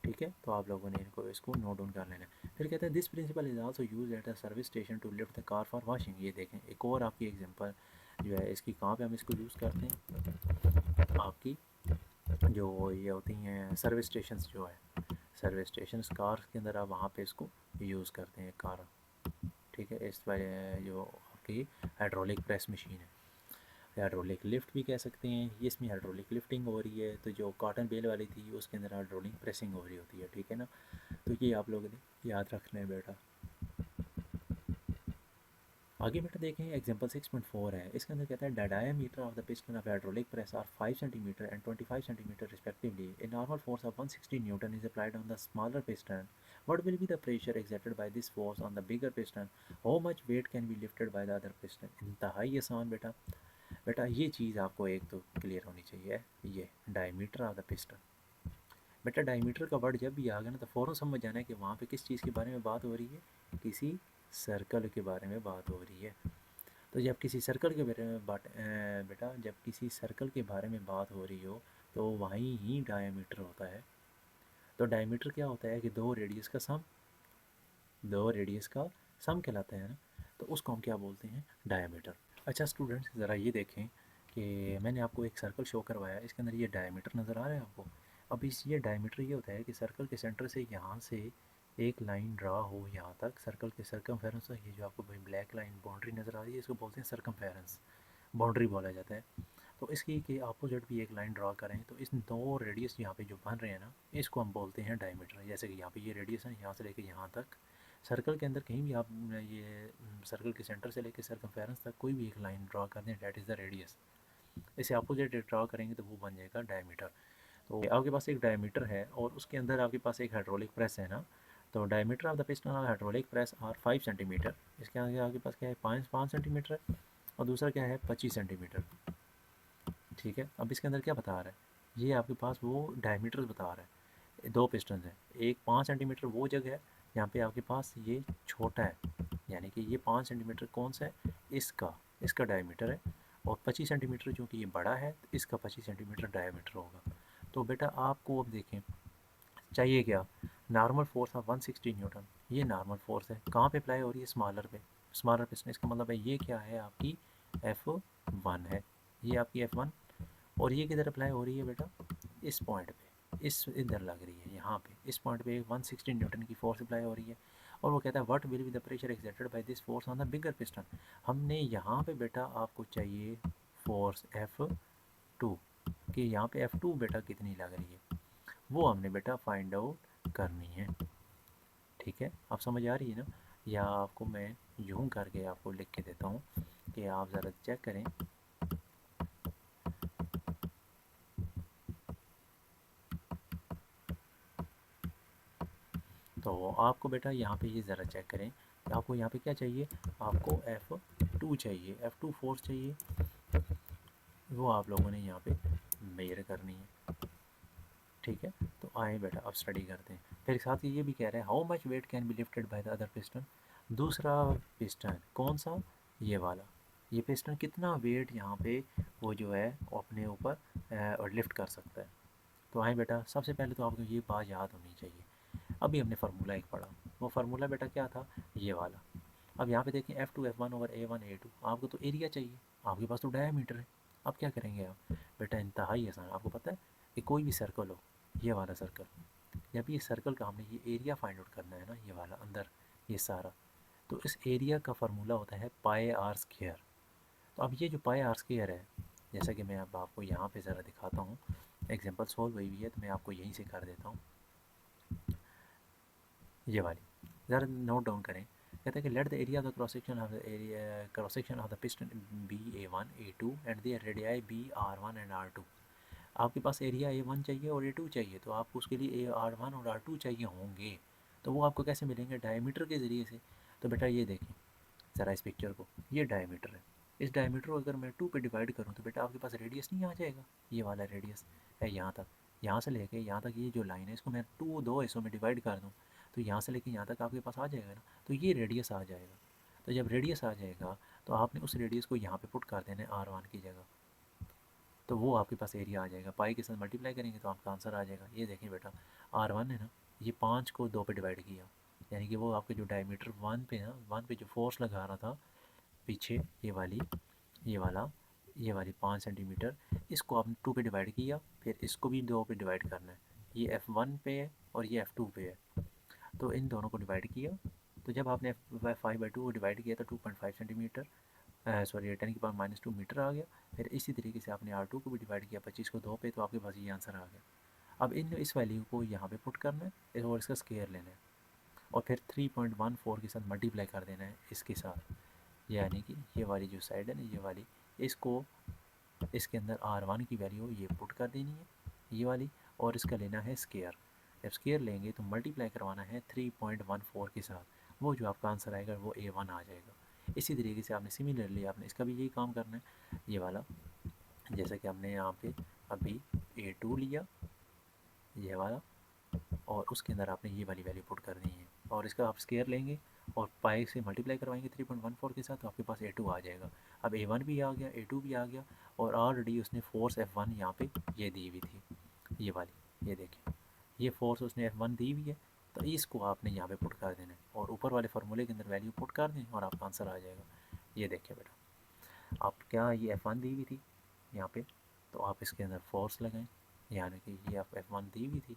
ठीक है। तो आप लोगों ने इनको इसको नोट डाउन कर लेना है। फिर कहते हैं this principle is also use at a service station to lift the car for washing. ये देखें एक और आपकी एग्जांपल जो है इसकी, कहाँ पे हम इसको यूज़ करते हैं, आपकी जो ये होती हैं सर्विस स्टेशन जो है, सर्विस स्टेशन कार के अंदर आप वहाँ पे इसको यूज़ करते हैं कार, ठीक है। इस वजह जो आपकी हाइड्रोलिक प्रेस मशीन है। हाइड्रोलिक लिफ्ट भी कह सकते हैं। ये इसमें हाइड्रोलिक लिफ्टिंग हो रही है, तो जो कॉटन बेल वाली थी उसके अंदर हाइड्रोलिक प्रेसिंग हो रही होती है, ठीक है ना। तो ये आप लोगों ने याद रखना है बेटा। आगे बेटा देखें, एग्जांपल 6.4 है, इसके अंदर कहता है the diameter of the piston of hydraulic press are 5 centimetre and 25 centimetre respectively. A normal force of 160 newton is applied on the smaller piston. What will be the pressure exerted by this force on the bigger piston? How much weight can be lifted by the other piston? इंतहाई आसान बेटा। बेटा ये चीज़ आपको एक तो clear होनी चाहिए, ये डायमीटर ऑफ द पिस्टन। बेटा डायमीटर का वर्ड जब भी आ गया ना तो फ़ौरन समझ जाना है कि वहाँ पे किस चीज़ के बारे में बात हो रही है, किसी सर्कल के बारे में बात हो रही है। तो जब किसी सर्कल के बारे में बेटा जब किसी सर्कल के बारे में बात हो रही हो तो वहीं ही डायमीटर होता है। तो डायमीटर क्या होता है कि दो रेडियस का सम कहलाता है ना, तो उसको हम क्या बोलते हैं, डायमीटर। अच्छा स्टूडेंट्स ज़रा ये देखें कि मैंने आपको एक सर्कल शो करवाया, इसके अंदर ये डायमीटर नज़र आ रहा है आपको। अब इस ये डायमीटर ये होता है कि सर्कल के सेंटर से यहाँ से एक लाइन ड्रा हो यहाँ तक, सर्कल के सर्कमफेरेंस, ये जो आपको ब्लैक लाइन बाउंड्री नज़र आ रही है इसको बोलते हैं सर्कमफेरेंस, बाउंड्री बोला जाता है। तो इसकी के अपोजिट भी एक लाइन ड्रा करें तो इस दो रेडियस यहाँ पे जो बन रहे हैं ना, इसको हम बोलते हैं डायमीटर। जैसे कि यहाँ पे ये रेडियस है, यहाँ से लेके यहाँ तक सर्कल के अंदर कहीं भी आप ये सर्कल के सेंटर से लेके सर्कमफेरेंस तक कोई भी एक लाइन ड्रा कर दें, डैट इज़ द रेडियस। इसे अपोजिट ड्रा करेंगे तो वो बन जाएगा डायमीटर। तो आपके पास एक डायमीटर है और उसके अंदर आपके पास एक हाइड्रोलिक प्रेस है ना, तो diameter of the piston of hydraulic press are 5 centimetre. इसके आगे आपके पास क्या है, 5 सेंटीमीटर है, और दूसरा क्या है 25 सेंटीमीटर। ठीक है, अब इसके अंदर क्या बता रहा है, ये आपके पास वो डायमीटर बता रहा है। दो पिस्टन हैं, एक 5 सेंटीमीटर वो जगह है जहाँ पे आपके पास ये छोटा है, यानी कि ये 5 सेंटीमीटर कौन सा है, इसका डायमीटर है, और 25 सेंटीमीटर जो कि ये बड़ा है तो इसका 25 सेंटीमीटर डायमीटर होगा। तो बेटा आपको अब देखें चाहिए क्या, नॉर्मल फोर्स ऑफ 160 न्यूटन। ये नॉर्मल फोर्स है, कहाँ पे अप्लाई हो रही है, स्मॉलर पे, स्मॉलर पिस्टन। इसका मतलब है ये क्या है, आपकी F1 है, ये आपकी F1, और ये किधर अप्लाई हो रही है बेटा, इस पॉइंट पे, इस इधर लग रही है यहाँ पे, इस पॉइंट पे 160 न्यूटन की फोर्स अप्लाई हो रही है। और वो कहता है what will be the pressure exerted by this force on the bigger piston. हमने यहाँ पे बेटा आपको चाहिए फोर्स F2, कि यहाँ पे F2 बेटा कितनी लग रही है, वो हमने बेटा फाइंड आउट करनी है। ठीक है, आप समझ आ रही है ना, या आपको मैं यूँ करके आपको लिख के देता हूँ कि आप ज़रा चेक करें। तो आपको बेटा यहाँ पे ये ज़रा चेक करें कि आपको यहाँ पे क्या चाहिए, आपको F2 चाहिए, F2 फोर्स चाहिए, वो आप लोगों ने यहाँ पे मेजर करनी है। ठीक है, तो आए बेटा अब स्टडी करते हैं। फिर साथ ही ये भी कह रहे हैं how much weight can be lifted by the other piston. दूसरा पिस्टन कौन सा, ये वाला, ये पिस्टन कितना वेट यहाँ पे वो जो है वो अपने ऊपर और लिफ्ट कर सकता है। तो आए बेटा सबसे पहले तो आपको ये बात याद होनी चाहिए, अभी हमने फार्मूला एक पढ़ा, वो फार्मूला बेटा क्या था, ये वाला। अब यहाँ पे देखें F2 F1 over A1 A2, आपको तो एरिया चाहिए, आपके पास तो डायमीटर है। अब क्या करेंगे आप बेटा, इंतहाई आसान, आपको पता है कि कोई भी सर्कल हो, ये वाला सर्कल, जब ये सर्कल का हमने ये एरिया फाइंड आउट करना है ना, ये वाला अंदर ये सारा, तो इस एरिया का फार्मूला होता है पाई आर स्क्वायर। तो अब ये जो पाई आर स्क्वायर है, जैसा कि मैं अब आपको यहाँ पे ज़रा दिखाता हूँ, एग्जांपल सॉल्व हुई हुई है तो मैं आपको यहीं से कर देता हूँ, ये वाली ज़रा नोट डाउन करें। कहते हैं कि let the area of the cross section of the piston be A1 A2 and their radii be R1 and R2। आपके पास एरिया A1 चाहिए और A2 चाहिए, तो आपको उसके लिए R1 और R2 चाहिए होंगे। तो वो आपको कैसे मिलेंगे, डायमीटर के ज़रिए से। तो बेटा ये देखें ज़रा इस पिक्चर को, ये डायमीटर है, इस डायमीटर को अगर मैं 2 पे डिवाइड करूँ तो बेटा आपके पास रेडियस नहीं आ जाएगा, ये वाला रेडियस है यहाँ तक, यहाँ से लेके यहाँ तक ये जो लाइन है इसको मैं दो हिस्सों में डिवाइड कर दूँ तो यहाँ से लेके यहाँ तक आपके पास आ जाएगा ना, तो ये रेडियस आ जाएगा। तो जब रेडियस आ जाएगा तो आपने उस रेडियस को यहाँ पे पुट कर देना है R1 की जगह, तो वो आपके पास एरिया आ जाएगा, पाई के साथ मल्टीप्लाई करेंगे तो आपका आंसर आ जाएगा। ये देखें बेटा R1 है ना, ये 5 को 2 पे डिवाइड किया, यानी कि वो आपके जो डायमीटर 1 पे ना, 1 पे जो फोर्स लगा रहा था पीछे, ये वाला ये वाली 5 सेंटीमीटर, इसको आपने 2 पे डिवाइड किया, फिर इसको भी 2 पे डिवाइड करना है, ये F1 पे है और ये F2 पे है, तो इन दोनों को डिवाइड किया। तो जब आपने 5/2 को डिवाइड किया तो 2.5 सेंटीमीटर, सॉरी 10⁻² मीटर आ गया। फिर इसी तरीके से आपने R2 को भी डिवाइड किया 25 को 2 पे, तो आपके पास ये आंसर आ गया। अब इस वैल्यू को यहाँ पे पुट करना है और इसका स्केयर लेना है और फिर 3.14 के साथ मल्टीप्लाई कर देना है इसके साथ, यानी कि ये वाली जो साइड है ना ये वाली, इसको इसके अंदर R1 की वैल्यू ये पुट कर देनी है ये वाली, और इसका लेना है स्केयर। जब स्केयर लेंगे तो मल्टीप्लाई करवाना है 3.14 के साथ, वो जो आपका आंसर आएगा वो A1 आ जाएगा। इसी तरीके से आपने सिमिलरली आपने इसका भी यही काम करना है, ये वाला जैसे कि हमने यहाँ पे अभी A2 लिया ये वाला, और उसके अंदर आपने ये वाली वैल्यू पुट करनी है और इसका आप स्केयर लेंगे और पाई से मल्टीप्लाई करवाएंगे 3.14 के साथ, तो आपके पास A2 आ जाएगा। अब A1 भी आ गया, A2 भी आ गया, और ऑलरेडी उसने फोर्स F1 यहाँ पे ये दी हुई थी ये वाली, ये देखें ये फोर्स उसने F1 दी हुई है, तो इसको आपने यहाँ पे पुट कर देना है और ऊपर वाले फार्मूले के अंदर वैल्यू पुट कर दें और आपका आंसर आ जाएगा। ये देखें बेटा, आप क्या ये F1 दी हुई थी यहाँ पे, तो आप इसके अंदर फोर्स लगाएं, यानी कि ये आप F1 दी हुई थी,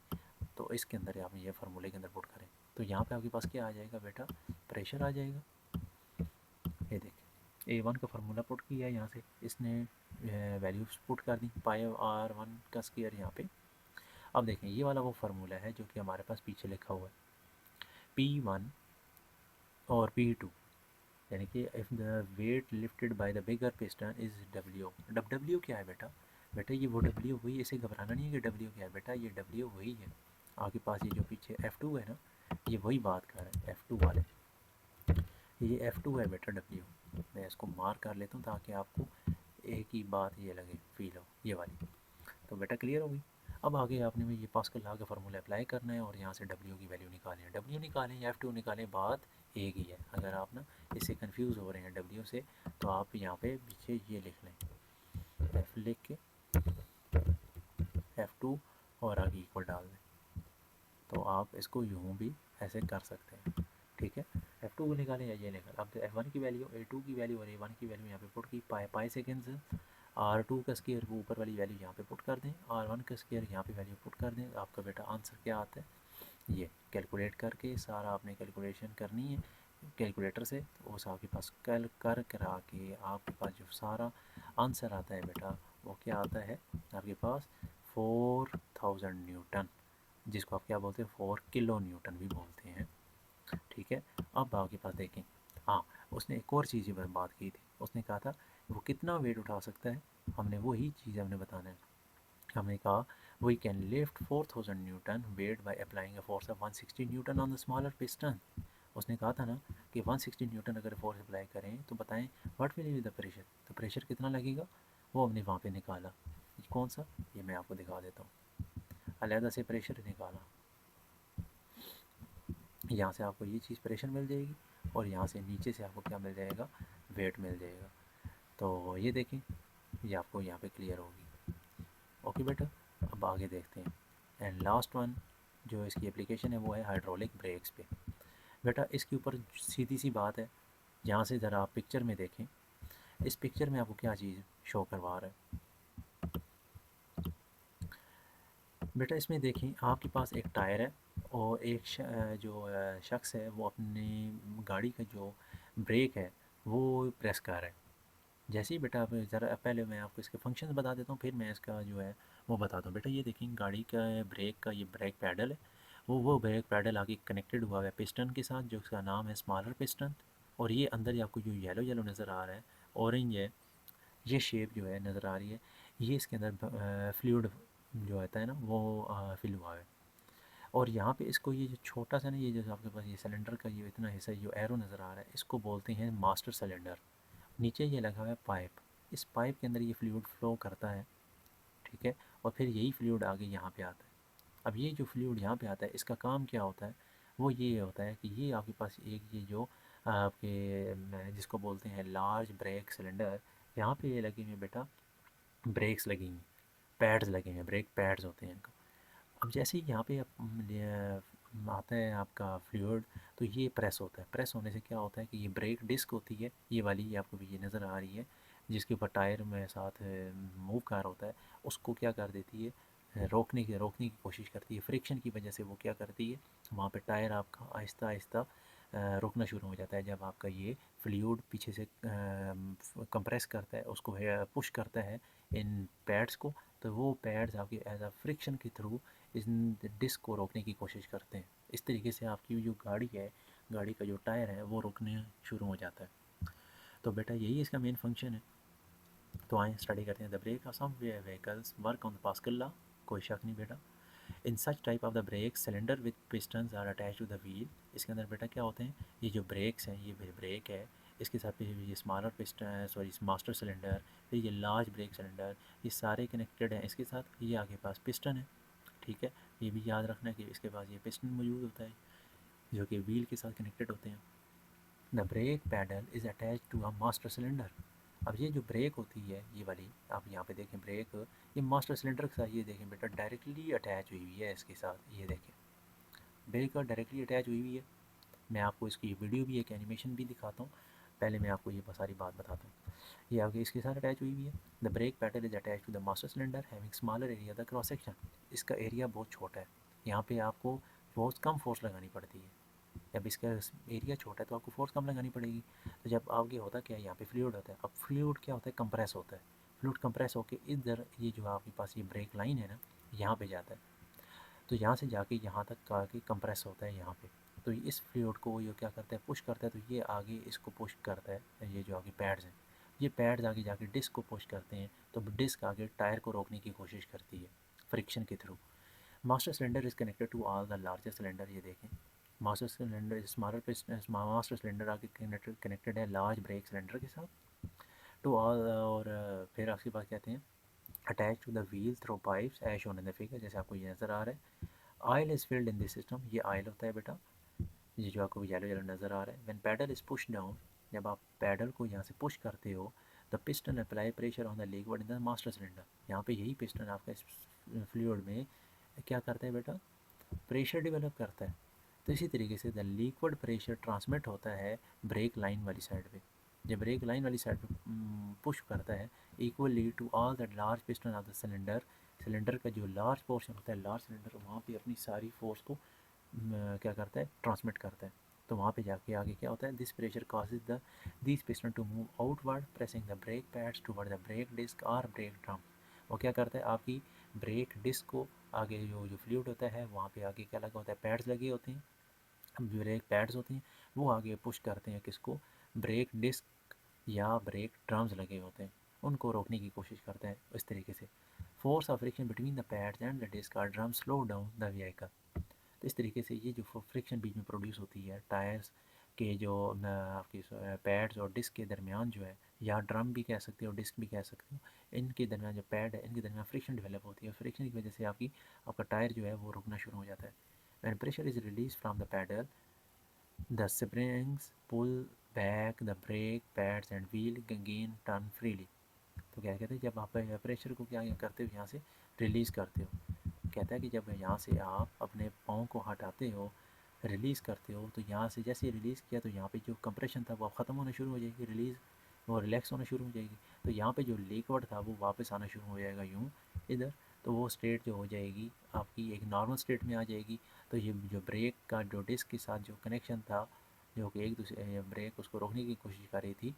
तो इसके अंदर आप ये फार्मूले के अंदर पुट करें, तो यहाँ पे आपके पास क्या आ जाएगा बेटा, प्रेशर आ जाएगा। ये देखें A1 का फार्मूला पुट किया यहाँ से इसने, वैल्यूज पुट कर दी, पाई R1 का स्क्वायर यहाँ पे। अब देखें ये वाला वो फार्मूला है जो कि हमारे पास पीछे लिखा हुआ है P1 और P2, यानी कि if the weight lifted by the bigger piston is W। डब W क्या है बेटा, बेटा ये वो W वही, इसे घबराना नहीं है कि W क्या है बेटा, ये W वही है। आपके पास ये जो पीछे F2 है ना, ये वही बात कर रहे हैं F2 वाले, ये F2 है बेटा W। मैं इसको मार्क कर लेता हूँ ताकि आपको एक ही बात ये लगे, फील हो ये वाली। तो बेटा क्लियर होगी। अब आगे आपने में ये पास्कल लॉ का फार्मूला अप्लाई करना है और यहाँ से W की वैल्यू निकालें, W निकालें या F2 निकालें, बात एक ही है। अगर आप ना इससे कंफ्यूज हो रहे हैं W से, तो आप यहाँ पे पीछे ये लिख लें, F लिख के F2 और आगे इक्वल डाल दें, तो आप इसको यूँ भी ऐसे कर सकते हैं। ठीक है, F2 को निकालें या ये निकालें। अब F1 की वैल्यू, A2 की वैल्यू और A1 की वैल्यू यहाँ पे पुट की, पाई सेकेंड से R2 का स्केयर वो ऊपर वाली वैल्यू यहाँ पे पुट कर दें, R1 का स्केयर यहाँ पे वैल्यू पुट कर दें, आपका बेटा आंसर क्या आता है ये कैलकुलेट करके, सारा आपने कैलकुलेशन करनी है कैलकुलेटर से, तो उस आपके पास कल कर करा के आपके पास जो सारा आंसर आता है बेटा वो क्या आता है आपके पास 4000 न्यूटन, जिसको आप क्या बोलते हैं 4 किलो न्यूटन भी बोलते हैं। ठीक है, अब आपके पास देखें, हाँ उसने एक और चीज़ पर बात की थी, उसने कहा था वो कितना वेट उठा सकता है, हमने वही चीज़ हमने बताना है। हमने कहा we can lift 4000 newton weight by applying a force of 160 newton on the smaller piston. उसने कहा था ना कि 160 न्यूटन अगर फोर्स अप्लाई करें तो बताएं what will be the pressure, तो प्रेशर कितना लगेगा वो हमने वहाँ पे निकाला। ये कौन सा, ये मैं आपको दिखा देता हूँ, अलहदा से प्रेशर निकाला, यहाँ से आपको ये चीज़ प्रेशर मिल जाएगी और यहाँ से नीचे से आपको क्या मिल जाएगा, वेट मिल जाएगा। तो ये देखें ये आपको यहाँ पे क्लियर होगी। ओके बेटा, अब आगे देखते हैं। एंड लास्ट वन जो इसकी एप्लीकेशन है वो है हाइड्रोलिक ब्रेक्स पे। बेटा इसके ऊपर सीधी सी बात है, यहाँ से ज़रा आप पिक्चर में देखें, इस पिक्चर में आपको क्या चीज़ शो करवा रहा है बेटा, इसमें देखें आपके पास एक टायर है और एक जो शख्स है वो अपनी गाड़ी का जो ब्रेक है वो प्रेस कर रहा है। जैसे ही बेटा आप ज़रा पहले मैं आपको इसके फंक्शंस बता देता हूँ, फिर मैं इसका जो है वो बताता हूँ। बेटा ये देखें गाड़ी का ब्रेक का ये ब्रेक पैडल है, वो ब्रेक पैडल आगे कनेक्टेड हुआ है पिस्टन के साथ जो उसका नाम है स्मॉलर पिस्टन, और ये अंदर ही आपको जो येलो येलो नज़र आ रहा है ऑरेंज है, ये शेप जो है नज़र आ रही है, ये इसके अंदर फ्लूइड जो होता है ना वो फिल हुआ है। और यहाँ पे इसको ये जो छोटा सा ना ये जो आपके पास ये सिलेंडर का ये इतना हिस्सा जो एरो नज़र आ रहा है इसको बोलते हैं मास्टर सिलेंडर। नीचे ये लगा हुआ है पाइप, इस पाइप के अंदर ये फ्लूइड फ्लो करता है। ठीक है, और फिर यही फ्लूइड आगे यहाँ पे आता है। अब ये जो फ्लूइड यहाँ पे आता है इसका काम क्या होता है, वो ये होता है कि ये आपके पास एक ये जो आपके जिसको बोलते हैं लार्ज ब्रेक सिलेंडर, यहाँ पे ये लगी हुई है बेटा ब्रेक्स लगी हुई, पैड्स लगे हुए हैं, ब्रेक पैड्स होते हैं इनको। अब जैसे ही यहाँ पे आता है आपका फ्लूइड, तो ये प्रेस होता है, प्रेस होने से क्या होता है कि ये ब्रेक डिस्क होती है ये वाली, ये आपको भी ये नज़र आ रही है जिसके ऊपर टायर में साथ मूव कार होता है, उसको क्या कर देती है रोकने की कोशिश करती है, फ्रिक्शन की वजह से वो क्या करती है वहाँ पे टायर आपका आहिस्ता आहिस्ता रुकना शुरू हो जाता है। जब आपका ये फ्लूइड पीछे से कंप्रेस करता है, उसको पुश करता है इन पैड्स को, तो वो पैड्स आपकी एज अ फ्रिक्शन के थ्रू इस डिस्क को रोकने की कोशिश करते हैं। इस तरीके से आपकी जो गाड़ी है, गाड़ी का जो टायर है वो रुकने शुरू हो जाता है। तो बेटा यही इसका मेन फंक्शन है। तो आए स्टडी करते हैं। The brake of some vehicles work on the Pascal law. कोई शक नहीं बेटा। In such type of the brake cylinder with pistons are attach to the wheel. इसके अंदर बेटा क्या होते हैं, ये जो ब्रेक्स हैं, ये ब्रेक है, इसके साथ फिर ये smaller piston, sorry master cylinder, फिर ये लार्ज ब्रेक सिलेंडर, ये सारे कनेक्टेड हैं इसके साथ। ये आगे पास पिस्टन है, ठीक है। ये भी याद रखना है कि इसके पास ये पिस्टन मौजूद होता है जो कि व्हील के साथ कनेक्टेड होते हैं। The brake pedal is attach to a master cylinder. अब ये जो ब्रेक होती है, ये वाली आप यहाँ पे देखें ब्रेक, ये मास्टर सिलेंडर के साथ, ये देखें बेटा डायरेक्टली अटैच हुई हुई है इसके साथ। ये देखें ब्रेक डायरेक्टली अटैच हुई हुई है। मैं आपको इसकी वीडियो भी, एक एनिमेशन भी दिखाता हूँ। पहले मैं आपको ये सारी बात बताता हूँ। ये आगे इसके साथ अटैच हुई हुई है। The brake pedal is attach to the master cylinder having smaller area the cross section. इसका एरिया बहुत छोटा है, यहाँ पे आपको बहुत कम फोर्स लगानी पड़ती है। जब इसका एरिया छोटा है तो आपको फोर्स कम लगानी पड़ेगी। तो जब आगे होता क्या है, यहाँ पे फ्लूइड होता है। अब फ्लूइड क्या होता है, कंप्रेस होता है। फ्लूइड कंप्रेस होकर इधर ये जो आपके पास ये ब्रेक लाइन है ना, यहाँ पे जाता है। तो यहाँ से जाके यहाँ तक आके कंप्रेस होता है यहाँ पे। तो इस फ्लूइड को ये क्या करता है, पुश करता है। तो ये आगे इसको पुश करता है, ये जो आगे पैड्स हैं, ये पैड्स आगे जाके डिस्क को पुश करते हैं। तो डिस्क आगे टायर को रोकने की कोशिश करती है फ्रिक्शन के through. Master cylinder is connected to all the larger cylinder. ये देखें master cylinder smaller master cylinder आगे कनेक्टेड है लार्ज ब्रेक सिलेंडर के साथ टू ऑल। और फिर उसके बाद कहते हैं attach to the wheel through pipes as shown in the figure. जैसे आपको ये नज़र आ रहा है, oil is filled in this system. ये ऑयल होता है बेटा, ये जो आपको येलो येलो नज़र आ रहा है। When pedal is push down, जब आप पैडल को यहाँ से पुश करते हो, the piston apply pressure on the liquid in the master cylinder. यहाँ पे यही पिस्टन आपका इस फ्लूइड में क्या करता है बेटा, प्रेशर डेवलप करता है। तो इसी तरीके से द लिक्विड प्रेशर ट्रांसमिट होता है ब्रेक लाइन वाली साइड पे। जब ब्रेक लाइन वाली साइड पे पुश करता है equally to all the large piston of the cylinder. Cylinder का जो लार्ज पोर्शन होता है, लार्ज सिलेंडर, वहाँ पे अपनी सारी फोर्स को क्या करता है, ट्रांसमिट करता है। तो वहाँ पे जाके आगे क्या होता है, this pressure causes the this piston to move outward pressing the brake pads toward the brake disc और ब्रेक ड्रम। वो क्या करता है, आपकी ब्रेक डिस्क को आगे जो जो फ्लूइड होता है वहाँ पे आगे क्या लगा होता है, पैड्स लगे होते हैं। ब्रेक पैड्स होते हैं, वो आगे पुश करते हैं किसको, ब्रेक डिस्क या ब्रेक ड्रम्स लगे होते हैं, उनको रोकने की कोशिश करते हैं। इस तरीके से force of friction between the pads and the disc और drum slow down the vehicle. तो इस तरीके से ये जो फ्रिक्शन बीच में प्रोड्यूस होती है टायर्स के जो आपकी पैड्स और डिस्क के दरमियान जो है, या ड्रम भी कह सकते हो, डिस्क भी कह सकते हो, इनके दरमियान जो पैड है, इनके दरमियान फ्रिक्शन डेवलप होती है। फ्रिक्शन की वजह से आपका टायर जो है वो रुकना शुरू हो जाता है। When pressure is released from the pedal, the springs pull back the brake pads and wheel again turn freely। तो क्या कहते हैं, जब आप प्रेशर को क्या करते हो, यहाँ से रिलीज़ करते हो। कहता है कि जब यहाँ से आप अपने पाँव को हटाते हो, रिलीज़ करते हो, तो यहाँ से जैसे रिलीज़ किया तो यहाँ पे जो कंप्रेशन था वो ख़त्म होना शुरू हो जाएगी, रिलीज़ वो रिलैक्स होना शुरू हो जाएगी। तो यहाँ पे जो लिक्विड था वो वापस आना शुरू हो जाएगा यूँ इधर। तो वो स्टेट जो हो जाएगी आपकी एक नॉर्मल स्टेट में आ जाएगी। तो ये जो ब्रेक का जो डिस्क के साथ जो कनेक्शन था, जो कि एक दूसरे ब्रेक उसको रोकने की कोशिश कर रही थी,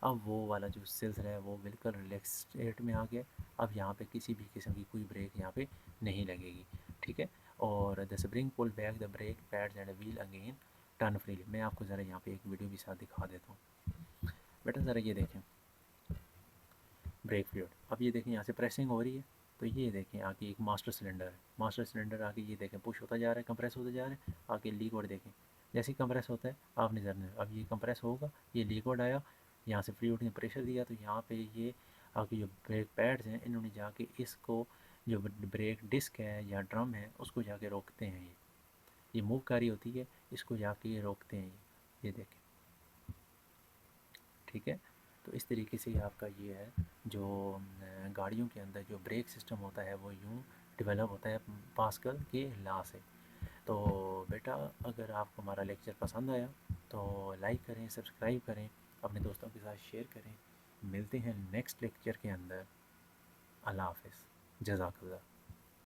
अब वो वाला जो सिलसिला है वो बिल्कुल रिलैक्स स्टेट में आ गया। अब यहाँ पे किसी भी किस्म की कोई ब्रेक यहाँ पे नहीं लगेगी, ठीक है। और the spring pull back the brake pads and wheel again turn freely. मैं आपको ज़रा यहाँ पे एक वीडियो भी साथ दिखा देता हूँ। बेटा ज़रा ये देखें ब्रेक फ्लूइड। अब ये देखें यहाँ से प्रेसिंग हो रही है, तो ये देखें आगे एक मास्टर सिलेंडर है, मास्टर सिलेंडर आगे ये देखें पुश होता जा रहा है, कंप्रेस होता जा रहा है। आगे लिक्विड देखें, जैसे ही कंप्रेस होता है आपने जाना, अब ये कंप्रेस होगा, ये लिक्विड आया, यहाँ से फ्लूइड ने प्रेशर दिया, तो यहाँ पे ये आगे जो ब्रेक पैड्स हैं इन्होंने जाके इसको जो ब्रेक डिस्क है या ड्रम है उसको जाके रोकते हैं। ये मूव कर रही होती है, इसको जाके ये रोकते हैं। ये देखें, ठीक है। तो इस तरीके से आपका ये है जो गाड़ियों के अंदर जो ब्रेक सिस्टम होता है वो यूँ डेवलप होता है पास्कल के लॉ से। तो बेटा अगर आपको हमारा लेक्चर पसंद आया तो लाइक करें, सब्सक्राइब करें, अपने दोस्तों के साथ शेयर करें। मिलते हैं नेक्स्ट लेक्चर के अंदर। अल्लाह हाफ़िज़, जज़ाकल्लाह।